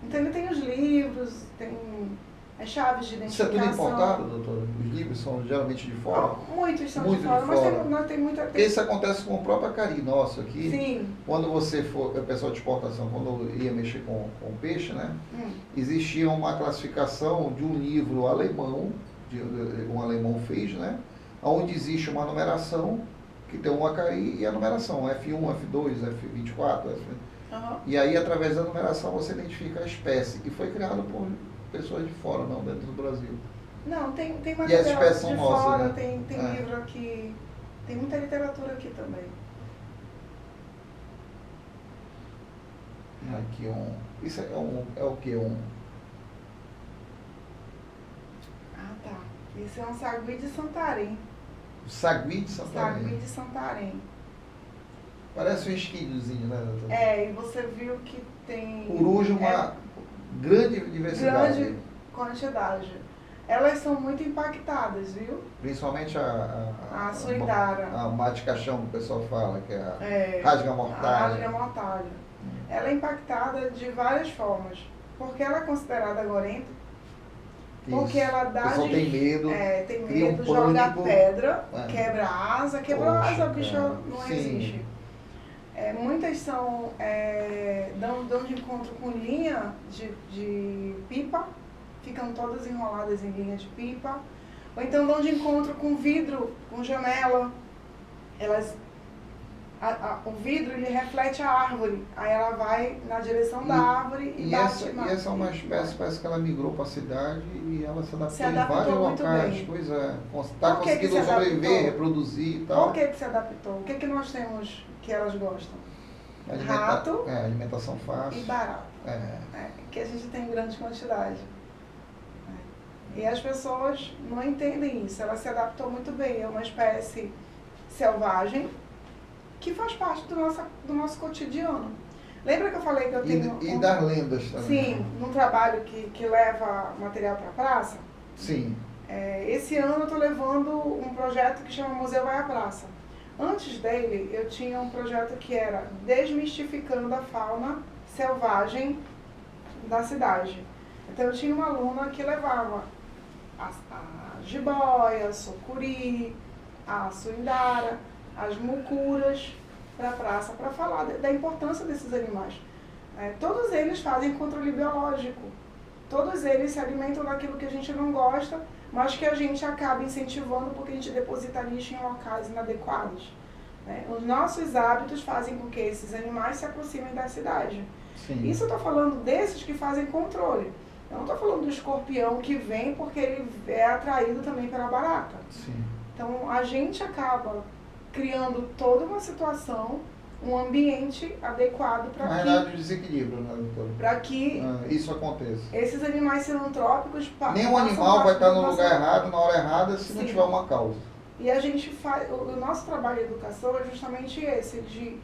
Então ele tem os livros, tem as chaves de identificação. Isso é tudo importado, doutora? Os livros são geralmente de fora? Muitos são de fora, mas tem muita... Isso acontece com o próprio acari nosso aqui. Sim. Quando você for, o pessoal de exportação, quando ia mexer com peixe, né? Existia uma classificação de um livro alemão, um alemão fez, né? Onde existe uma numeração, que tem um acari e a numeração, F1, F2, F24, E aí, através da numeração, você identifica a espécie. E foi criado por pessoas de fora, não dentro do Brasil. Não, tem material e as espécies são de nossas, fora, né? tem livro aqui, tem muita literatura aqui também. Aqui isso é o que? Tá. Esse é um sagui de Santarém. Sagui de Santarém? Sagui de Santarém. Parece um esquilhozinho, né, doutora? E você viu que tem... Coruja, uma grande diversidade. Grande quantidade. Elas são muito impactadas, viu? Principalmente a suidara. A mate caixão, que o pessoal fala, que é a rasga-mortalha. A rasga-mortalha. Ela é impactada de várias formas. Porque ela é considerada gorenta. Porque ela dá... O pessoal tem medo, tem medo, joga pedra, quebra a asa. Quebra a asa, a bicha não existe. Muitas dão de encontro com linha de pipa, ficam todas enroladas em linha de pipa, ou então dão de encontro com vidro, com janela. O vidro ele reflete a árvore, aí ela vai na direção da árvore e bate. E essa é uma espécie, parece que ela migrou para a cidade e ela se adaptou em vários muito locais. bem. Pois é, está conseguindo sobreviver, reproduzir e tal. Por que se adaptou? O que nós temos que elas gostam? Rato, alimentação fácil e barato, que a gente tem em grande quantidade. E as pessoas não entendem isso, ela se adaptou muito bem, é uma espécie selvagem que faz parte do nosso cotidiano. Lembra que eu falei que eu tenho... E das lendas também. Sim, num trabalho que leva material para a praça. Sim. Esse ano eu estou levando um projeto que chama Museu Vai à Praça. Antes dele, eu tinha um projeto que era desmistificando a fauna selvagem da cidade. Então eu tinha uma aluna que levava a jiboia, a sucuri, a suindara, as mucuras para a praça para falar da importância desses animais. Todos eles fazem controle biológico. Todos eles se alimentam daquilo que a gente não gosta, mas que a gente acaba incentivando porque a gente deposita lixo em locais inadequados. Os nossos hábitos fazem com que esses animais se aproximem da cidade. Sim. Isso eu estou falando desses que fazem controle. Eu não estou falando do escorpião que vem porque ele é atraído também pela barata. Sim. Então a gente acaba criando toda uma situação, um ambiente adequado para que... Na verdade, o desequilíbrio, né, doutora? Para que isso aconteça. Esses animais filantrópicos... Nenhum animal vai estar no lugar errado, na hora errada, se não tiver uma causa. E a gente faz... O nosso trabalho de educação é justamente esse, de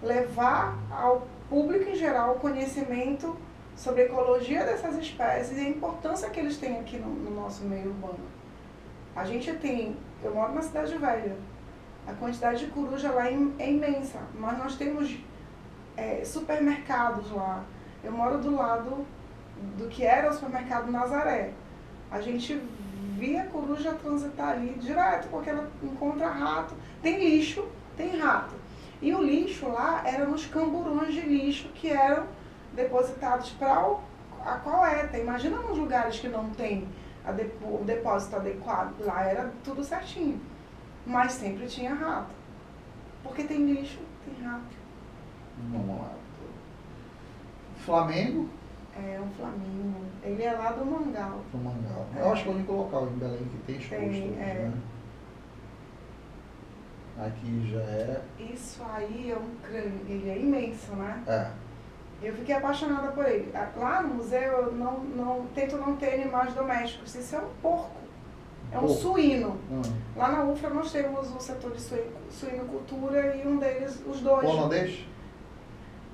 levar ao público em geral o conhecimento sobre a ecologia dessas espécies e a importância que eles têm aqui no nosso meio urbano. A gente tem... Eu moro na Cidade Velha. A quantidade de coruja lá é imensa, mas nós temos supermercados lá. Eu moro do lado do que era o supermercado Nazaré. A gente via a coruja transitar ali direto, porque ela encontra rato. Tem lixo, tem rato. E o lixo lá era nos camburões de lixo que eram depositados para a coleta. Imagina nos lugares que não tem o depósito adequado. Lá era tudo certinho. Mas sempre tinha rato. Porque tem lixo, tem rato. Vamos lá. Flamengo? É um flamingo. Ele é lá do Mangal. Do Mangal. Eu acho que é o único local em Belém que tem exposto. Né? Aqui já é... Isso aí é um crânio, ele é imenso, né? É. Eu fiquei apaixonada por ele. Lá no museu eu tento não ter animais domésticos, isso é um porco, é um suíno. Lá na UFRA nós temos o setor de suinocultura e um deles, os dois. Holandês?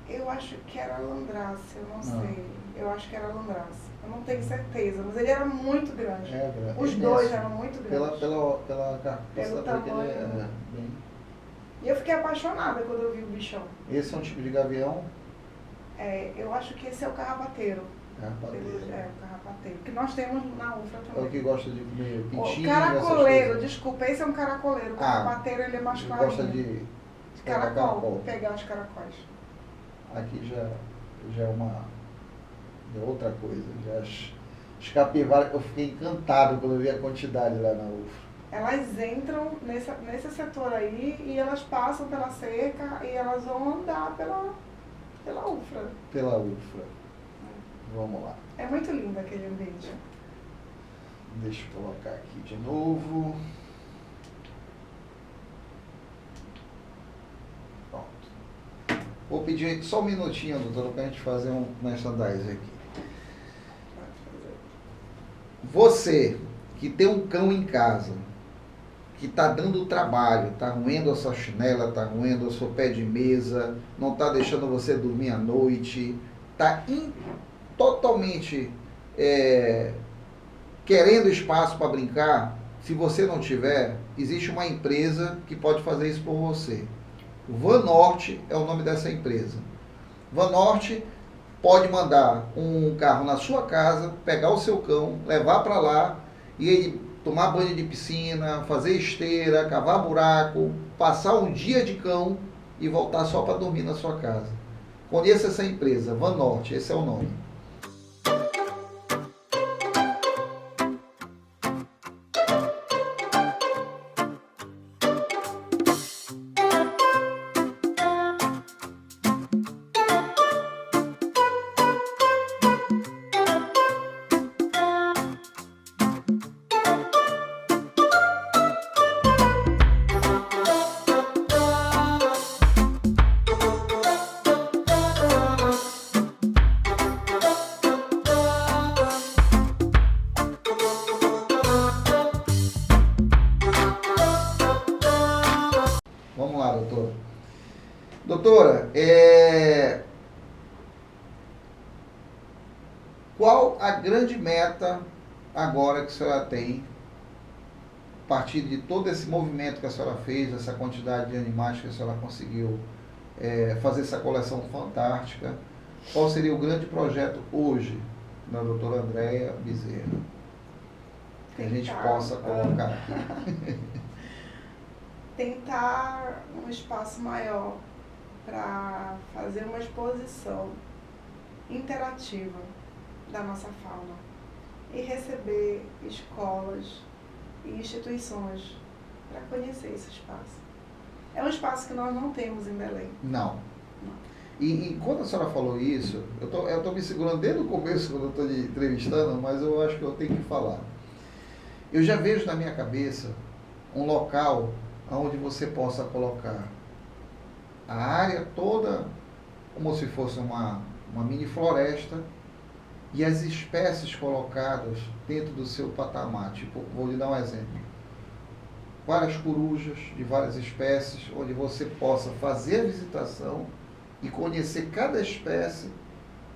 Eu acho que era Landrace, eu não sei. Eu acho que era Landrace. Eu não tenho certeza, mas ele era muito grande. É grande. Os dois eram muito grandes. Pelo tamanho. Bem... E eu fiquei apaixonada quando eu vi o bichão. Esse é um tipo de gavião? É, eu acho que esse é o carrapateiro. Carrapateiro. É, o carrapateiro. Que nós temos na UFRA também. É o que gosta de comer pintinho. O caracoleiro, desculpa, esse é um caracoleiro. O carrapateiro ele é mais clarinho. Gosta de caracol, pegar os caracóis. Aqui já é outra coisa. Já as capivaras, eu fiquei encantado quando eu vi a quantidade lá na UFRA. Elas entram nesse setor aí e elas passam pela cerca e elas vão andar pela UFRA. Pela UFRA. Vamos lá. É muito lindo aquele ambiente. Deixa eu colocar aqui de novo. Pronto. Vou pedir só um minutinho, doutora, para a gente fazer um merchandising aqui. Você que tem um cão em casa, que está dando trabalho, está roendo a sua chinela, está roendo o seu pé de mesa, não está deixando você dormir à noite, está totalmente querendo espaço para brincar. Se você não tiver, existe uma empresa que pode fazer isso por você. Vanorte é o nome dessa empresa. Vanorte pode mandar um carro na sua casa, pegar o seu cão, levar para lá e ele tomar banho de piscina, fazer esteira, cavar buraco, passar um dia de cão e voltar só para dormir na sua casa. Conheça essa empresa, Vanorte, esse é o nome. Vamos lá, doutora. Doutora, qual a grande meta agora que a senhora tem, a partir de todo esse movimento que a senhora fez, essa quantidade de animais que a senhora conseguiu fazer essa coleção fantástica? Qual seria o grande projeto hoje da doutora Andréia Bezerra? Que a gente possa colocar aqui. Tentar um espaço maior para fazer uma exposição interativa da nossa fauna e receber escolas e instituições para conhecer esse espaço. É um espaço que nós não temos em Belém. Não. E quando a senhora falou isso, eu tô me segurando desde o começo quando eu estou entrevistando, mas eu acho que eu tenho que falar. Eu já vejo na minha cabeça um local onde você possa colocar a área toda como se fosse uma mini floresta e as espécies colocadas dentro do seu patamar. Tipo, vou lhe dar um exemplo. Várias corujas de várias espécies, onde você possa fazer a visitação e conhecer cada espécie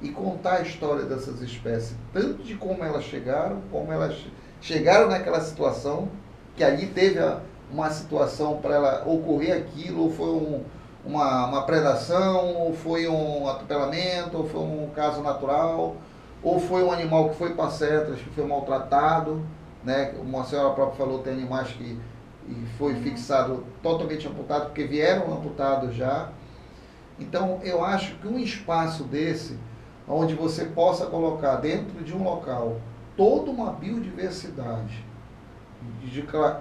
e contar a história dessas espécies, tanto de como elas chegaram naquela situação, que ali teve uma situação para ela ocorrer aquilo, ou foi uma predação, ou foi um atropelamento, ou foi um caso natural, ou foi um animal que foi para setras, que foi maltratado, né? Como a senhora própria falou, tem animais que foi fixado totalmente amputado, porque vieram amputados já. Então, eu acho que um espaço desse, onde você possa colocar dentro de um local toda uma biodiversidade,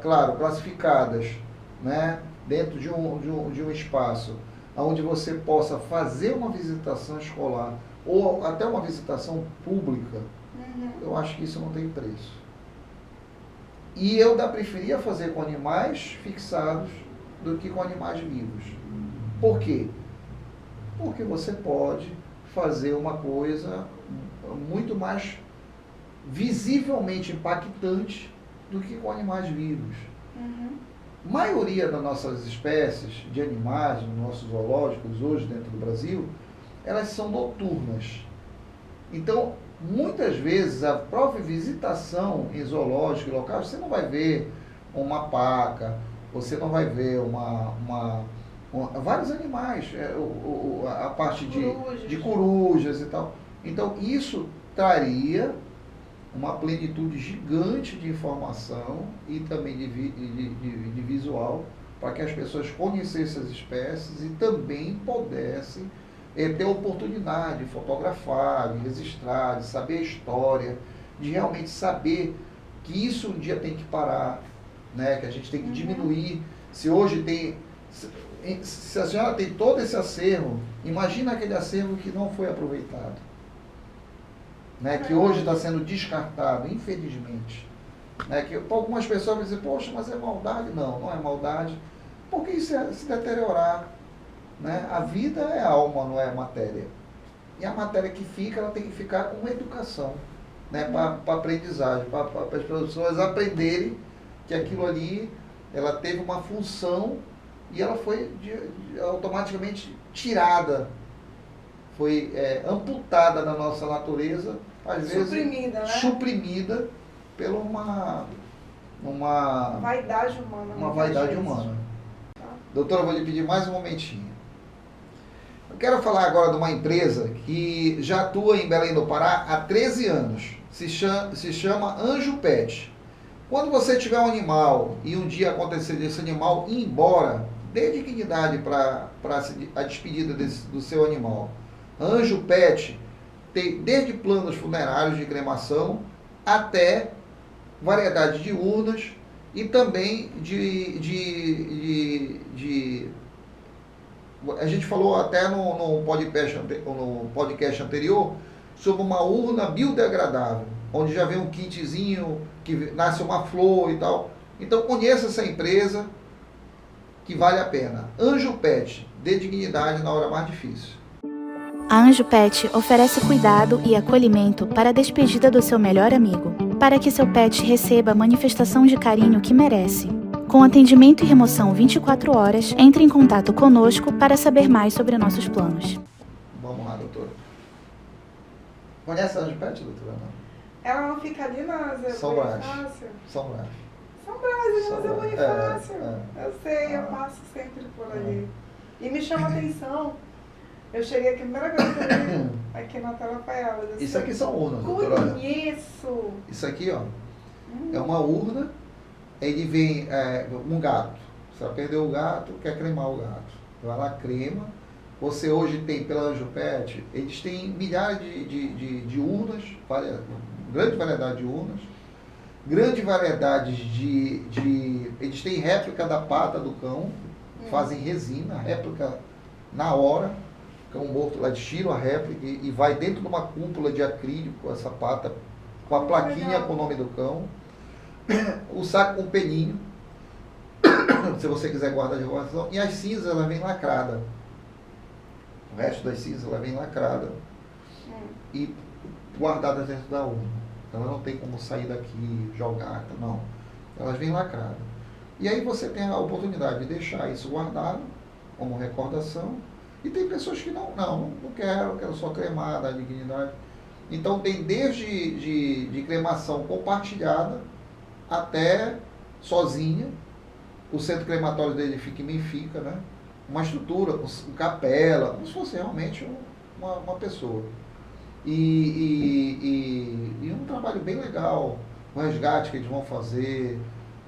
claro, classificadas, né, dentro de um espaço, onde você possa fazer uma visitação escolar, ou até uma visitação pública, eu acho que isso não tem preço. E eu preferia fazer com animais fixados, do que com animais vivos. Por quê? Porque você pode fazer uma coisa muito mais visivelmente impactante do que com animais vivos. A maioria das nossas espécies de animais, nos nossos zoológicos hoje dentro do Brasil, elas são noturnas. Então, muitas vezes, a própria visitação em zoológico e locais, você não vai ver uma paca, você não vai ver vários animais, a parte de corujas e tal. Então, isso traria uma plenitude gigante de informação e também de visual para que as pessoas conhecessem as espécies e também pudessem ter a oportunidade de fotografar, de registrar, de saber a história, de realmente saber que isso um dia tem que parar, né? Que a gente tem que diminuir. Se hoje tem... Se a senhora tem todo esse acervo, imagina aquele acervo que não foi aproveitado, né? Que hoje está sendo descartado, infelizmente. Né? Que algumas pessoas vão dizer, poxa, mas é maldade. Não, não é maldade, porque isso é se deteriorar. Né? A vida é alma, não é matéria. E a matéria que fica, ela tem que ficar com educação, né? Para aprendizagem, para as pessoas aprenderem que aquilo ali, ela teve uma função e ela foi automaticamente tirada, foi amputada da nossa natureza, às vezes suprimida, né? Suprimida por uma vaidade humana. Uma vaidade humana. Tá? Doutora, vou lhe pedir mais um momentinho. Eu quero falar agora de uma empresa que já atua em Belém do Pará há 13 anos. Se chama Anjo Pet. Quando você tiver um animal e um dia acontecer desse animal ir embora, dê dignidade para a despedida do seu animal. Anjo Pet tem desde planos funerários de cremação até variedade de urnas e também a gente falou até no podcast anterior sobre uma urna biodegradável, onde já vem um kitzinho, que nasce uma flor e tal. Então conheça essa empresa que vale a pena. Anjo Pet, dê dignidade na hora mais difícil. A Anjo Pet oferece cuidado e acolhimento para a despedida do seu melhor amigo, para que seu pet receba a manifestação de carinho que merece. Com atendimento e remoção 24 horas, entre em contato conosco para saber mais sobre nossos planos. Vamos lá, doutora. Conhece a Anjo Pet, doutora? Ela não fica ali na Zé Bonifácio? São Brás. São Brás, na Zé Bonifácio. Eu sei, eu passo sempre por ali. E me chama a atenção. Eu cheguei aqui a primeira vez que eu vi aqui na tela Rafaela. Isso aqui são urnas, doutora. Conheço. Isso aqui, ó, é uma urna. Ele vem um gato. Você vai perder o gato, quer cremar o gato. Vai lá, crema. Você hoje tem, pela Anjo Pet, eles têm milhares de urnas, grande variedade de urnas, grande variedade eles têm réplica da pata do cão, fazem resina, réplica na hora, cão morto lá, eles tiram a réplica e vai dentro de uma cúpula de acrílico, essa pata, com a plaquinha com o nome do cão, o saco com peninho, se você quiser guardar de recordação, e as cinzas, ela vem lacrada. O resto das cinzas, ela vem lacrada e guardada dentro da urna. Ela não tem como sair daqui, jogar, não. Elas vêm lacradas. E aí você tem a oportunidade de deixar isso guardado, como recordação. E tem pessoas que não quero só cremar, dar dignidade. Então tem desde de cremação compartilhada até sozinha. O centro crematório dele fica em Benfica, né? Uma estrutura, com capela, como se fosse realmente uma pessoa. E um trabalho bem legal, o resgate que eles vão fazer,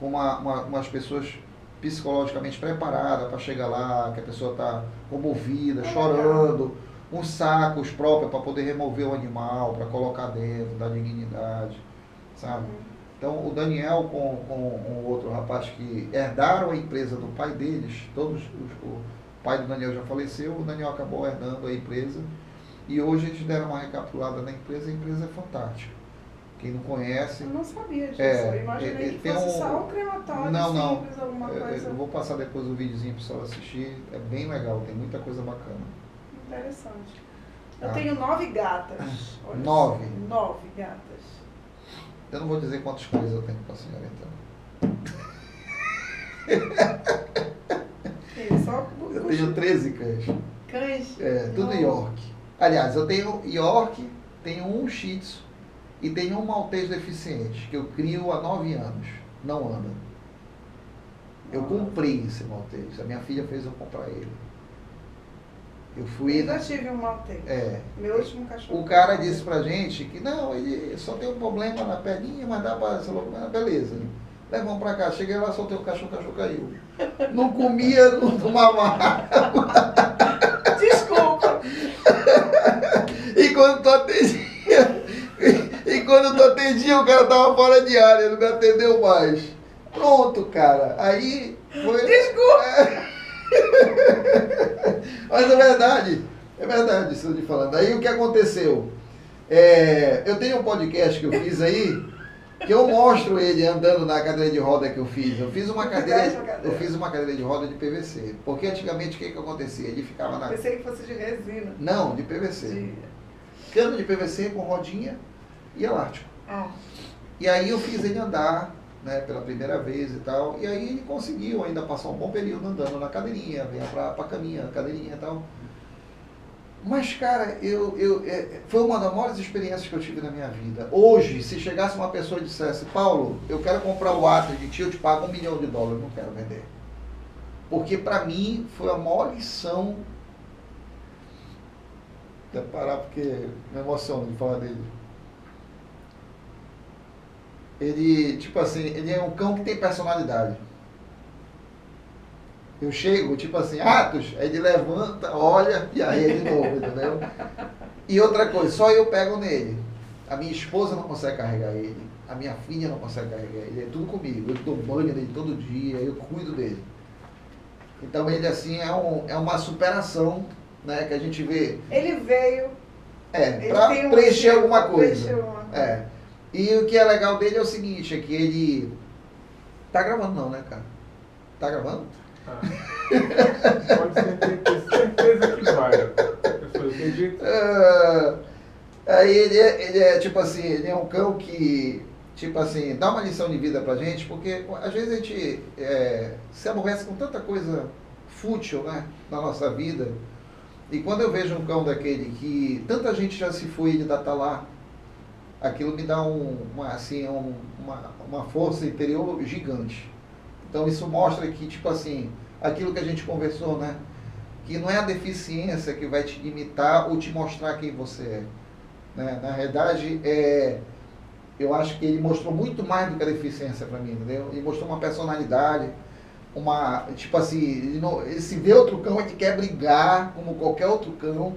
com umas pessoas psicologicamente preparadas para chegar lá, que a pessoa está comovida, chorando, uns sacos próprios para poder remover o animal, para colocar dentro, dar dignidade, sabe? Então o Daniel com o outro rapaz que herdaram a empresa do pai deles, o pai do Daniel já faleceu, o Daniel acabou herdando a empresa e hoje eles deram uma recapitulada na empresa, a empresa é fantástica. Quem não conhece... Eu não sabia disso. Eu imaginei que fosse só um crematório simples, alguma coisa. Eu vou passar depois um videozinho para você assistir. É bem legal, tem muita coisa bacana. Interessante. Eu tenho 9 gatas. 9? 9 gatas. Eu não vou dizer quantos cães eu tenho para a senhora, então. Eu tenho 13 cães. Cães? Tudo York. Aliás, eu tenho York, tenho um Shih Tzu e tenho um Maltês deficiente, que eu crio há 9 anos. Não anda. Eu comprei esse Maltês. A minha filha fez eu comprar ele. Eu já tive um Maltês. Meu último cachorro. O cara disse pra gente que não, ele só tem um problema na perninha, mas dá pra... Beleza. Levamos pra cá. Cheguei lá, soltei o cachorro caiu. Não comia, não tomava água. Desculpa. E quando tu atendia, o cara tava fora de área, não me atendeu mais. Pronto, cara. Aí foi... Desculpa. Mas é verdade isso que eu estou te falando. Aí o que aconteceu? Eu tenho um podcast que eu fiz aí, que eu mostro ele andando na cadeira de roda que eu fiz. Eu fiz uma cadeira de roda de PVC. Porque antigamente o que acontecia? Ele ficava na... Pensei que fosse de resina. Não, de PVC. Cano de PVC com rodinha e elástico. E aí eu fiz ele andar, né, pela primeira vez e tal, e aí ele conseguiu ainda passar um bom período andando na cadeirinha, vinha pra caminha, cadeirinha e tal. Mas, cara, foi uma das maiores experiências que eu tive na minha vida. Hoje, se chegasse uma pessoa e dissesse, Paulo, eu quero comprar o Atlas de ti, eu te pago $1 milhão, eu não quero vender. Porque pra mim foi a maior lição. Vou parar porque me emociono de falar dele. Ele, tipo assim, ele é um cão que tem personalidade. Eu chego, tipo assim, Atos, aí ele levanta, olha, e aí é de novo, entendeu? E outra coisa, só eu pego nele. A minha esposa não consegue carregar ele, a minha filha não consegue carregar ele, é tudo comigo. Eu dou banho nele todo dia, eu cuido dele. Então ele, assim, é uma superação, né, que a gente vê. Ele veio... para preencher alguma coisa. E o que é legal dele é o seguinte, é que ele... Tá gravando não, né, cara? Tá gravando? Pode ter certeza que vai. Eu acredito. Aí ele é tipo assim, ele é um cão que, tipo assim, dá uma lição de vida pra gente, porque às vezes a gente se aborrece com tanta coisa fútil, né, na nossa vida. E quando eu vejo um cão daquele que tanta gente já se foi e ele ainda tá lá, aquilo me dá uma força interior gigante. Então isso mostra que, tipo assim, aquilo que a gente conversou, né? Que não é a deficiência que vai te limitar ou te mostrar quem você é. Né? Na realidade, eu acho que ele mostrou muito mais do que a deficiência para mim, entendeu? Ele mostrou uma personalidade, tipo assim, ele se vê outro cão, ele quer brigar, como qualquer outro cão,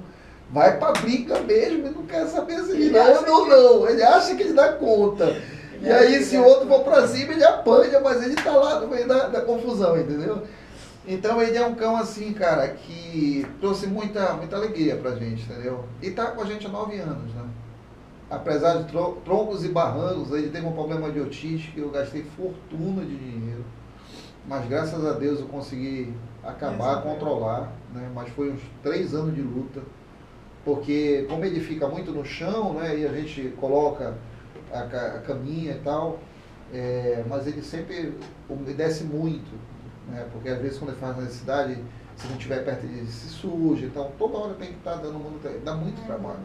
vai pra briga mesmo e não quer saber se ele anda ou não. Ele acha que ele dá conta. E aí, se o outro for pra cima, ele apanha, mas ele tá lá no meio da confusão, entendeu? Então, ele é um cão assim, cara, que trouxe muita alegria pra gente, entendeu? E tá com a gente há 9 anos, né? Apesar de troncos e barrancos, ele teve um problema de otite, que eu gastei fortuna de dinheiro. Mas, graças a Deus, eu consegui acabar, controlar, né? Mas foi uns 3 anos de luta. Porque, como ele fica muito no chão, né? E a gente coloca a caminha e tal, mas ele sempre obedece muito, né? Porque às vezes quando ele faz necessidade, se não estiver perto dele, se suja, então toda hora tem que estar dá muito trabalho.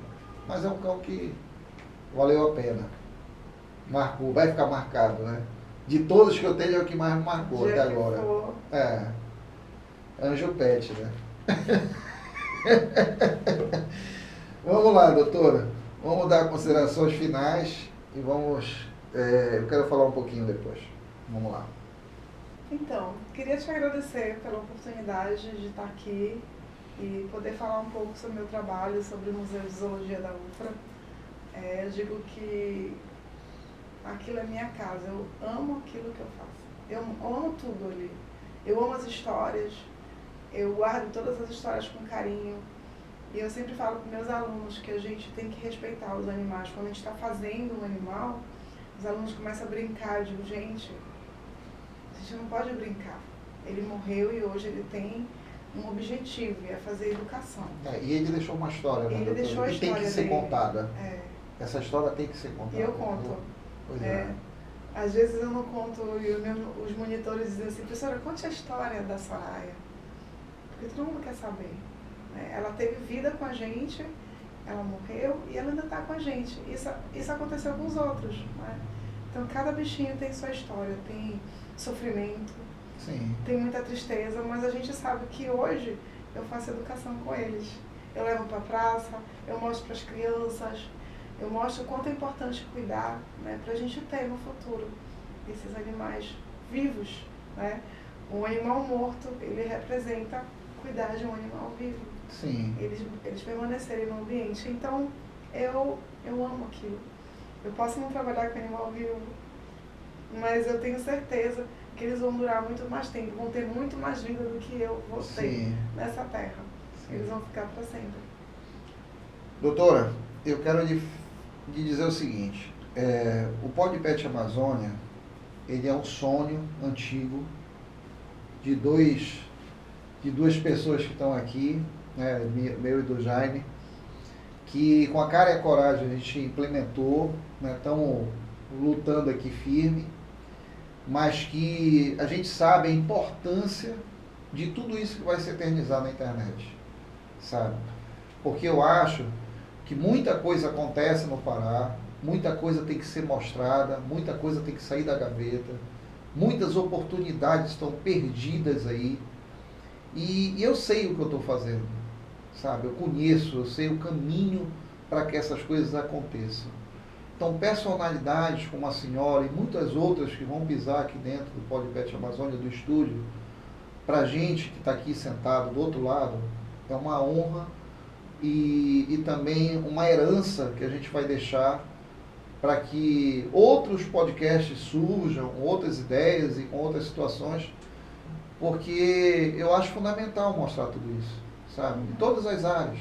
Mas é um cão que valeu a pena. Marcou, vai ficar marcado, né? De todos que eu tenho, é o que mais me marcou até agora. Anjo Pet, né? Vamos lá, doutora. Vamos dar considerações finais e vamos... eu quero falar um pouquinho depois. Vamos lá. Então, queria te agradecer pela oportunidade de estar aqui e poder falar um pouco sobre o meu trabalho, sobre o Museu de Zoologia da UFRA. Eu digo que aquilo é minha casa, eu amo aquilo que eu faço. Eu amo tudo ali. Eu amo as histórias, eu guardo todas as histórias com carinho. E eu sempre falo para meus alunos que a gente tem que respeitar os animais. Quando a gente está fazendo um animal, os alunos começam a brincar. Eu digo, gente, a gente não pode brincar. Ele morreu e hoje ele tem um objetivo, e é fazer educação. E ele deixou uma história, né? Ele deixou a e tem história que ser dele. contada. É. Essa história tem que ser contada. E eu conto. Pois é. Às vezes eu não conto e os monitores dizem assim, professora, conte a história da Soraya. Porque todo mundo quer saber. Né? Ela teve vida com a gente, ela morreu e ela ainda está com a gente. Isso aconteceu com os outros. Né? Então cada bichinho tem sua história, tem sofrimento, Sim. tem muita tristeza, mas a gente sabe que hoje eu faço educação com eles. Eu levo para a praça, eu mostro para as crianças, eu mostro o quanto é importante cuidar, né, para a gente ter no futuro esses animais vivos. Né? Um animal morto, ele representa cuidar de um animal vivo. Sim. Eles permanecerem no ambiente. Então, eu amo aquilo. Eu posso não trabalhar com animal vivo, mas eu tenho certeza que eles vão durar muito mais tempo, vão ter muito mais vida do que eu vou ter nessa terra. Sim. Eles vão ficar para sempre. Doutora, eu quero lhe dizer o seguinte, o Pod Pet Amazônia, ele é um sonho antigo de duas pessoas que estão aqui, né, meu e do Jaime, que com a cara e a coragem a gente implementou, né, estamos lutando aqui firme, mas que a gente sabe a importância de tudo isso que vai se eternizar na internet, sabe? Porque eu acho que muita coisa acontece no Pará, muita coisa tem que ser mostrada, muita coisa tem que sair da gaveta, muitas oportunidades estão perdidas aí, e eu sei o que eu estou fazendo, sabe? Eu conheço, eu sei o caminho para que essas coisas aconteçam. Então, personalidades como a senhora e muitas outras que vão pisar aqui dentro do Pod Pet Amazônia, do estúdio, para a gente que está aqui sentado do outro lado, é uma honra e também uma herança que a gente vai deixar para que outros podcasts surjam, outras ideias e com outras situações, porque eu acho fundamental mostrar tudo isso, sabe? Em todas as áreas,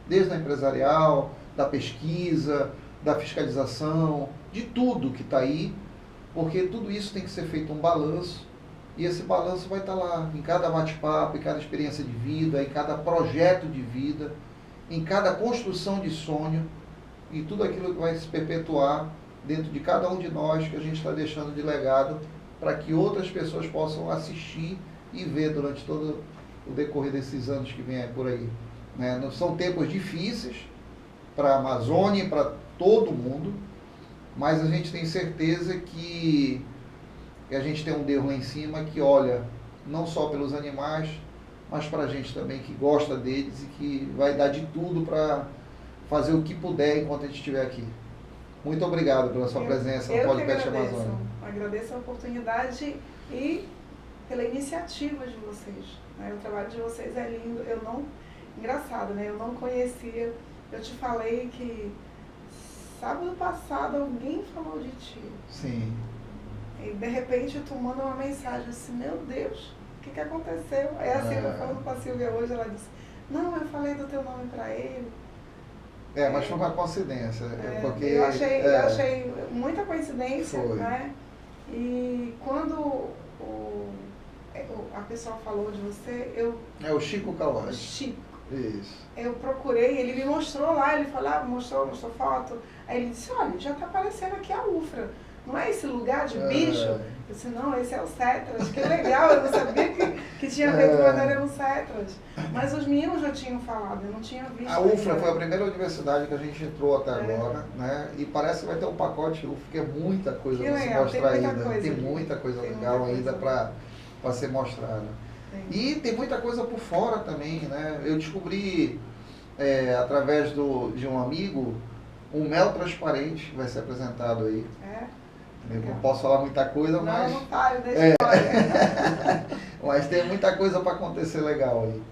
desde a empresarial, da pesquisa, da fiscalização, de tudo que está aí, porque tudo isso tem que ser feito um balanço, e esse balanço vai estar lá, em cada bate-papo, em cada experiência de vida, em cada projeto de vida, em cada construção de sonho, e tudo aquilo que vai se perpetuar dentro de cada um de nós, que a gente está deixando de legado, para que outras pessoas possam assistir e ver durante todo o decorrer desses anos que vem por aí. Né? São tempos difíceis para a Amazônia e para todo mundo, mas a gente tem certeza que a gente tem um Deus lá em cima que olha não só pelos animais, mas para a gente também que gosta deles e que vai dar de tudo para fazer o que puder enquanto a gente estiver aqui. Muito obrigado pela sua presença no Pod Pet Amazônia. Agradeço a oportunidade e pela iniciativa de vocês. Né? O trabalho de vocês é lindo. Engraçado, né? Eu não conhecia. Eu te falei que sábado passado alguém falou de ti. Sim. E de repente tu manda uma mensagem assim, meu Deus, o que aconteceu? É assim, eu falando com a Silvia hoje, ela disse, não, eu falei do teu nome para ele. Mas foi uma coincidência. Porque, eu achei muita coincidência, foi. Né? E quando a pessoa falou de você, É o Chico Kawai. Chico. Isso. Eu procurei, ele me mostrou lá, ele falou, mostrou foto. Aí ele disse, olha, já está aparecendo aqui a UFRA. Não é esse lugar de bicho? Eu disse, não, esse é o Cetras. Que legal, eu não sabia que tinha feito matéria no Cetras. Mas os meninos já tinham falado, eu não tinha visto. A UFRA foi a primeira universidade que a gente entrou até agora, né? E parece que vai ter um pacote UFRA, que é muita coisa para se mostrar ainda. Tem muita coisa legal ainda para ser mostrada. E tem muita coisa por fora também, né? Eu descobri, através de um amigo, um mel transparente que vai ser apresentado aí. Eu não posso falar muita coisa, mas... Não fale da história. Mas tem muita coisa para acontecer legal aí.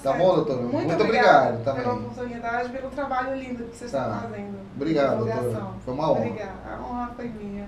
Tá bom, doutora? Muito obrigado também. Pela oportunidade, pelo trabalho lindo que vocês estão fazendo. Obrigado, doutora. Foi uma honra. Obrigada. A honra foi minha.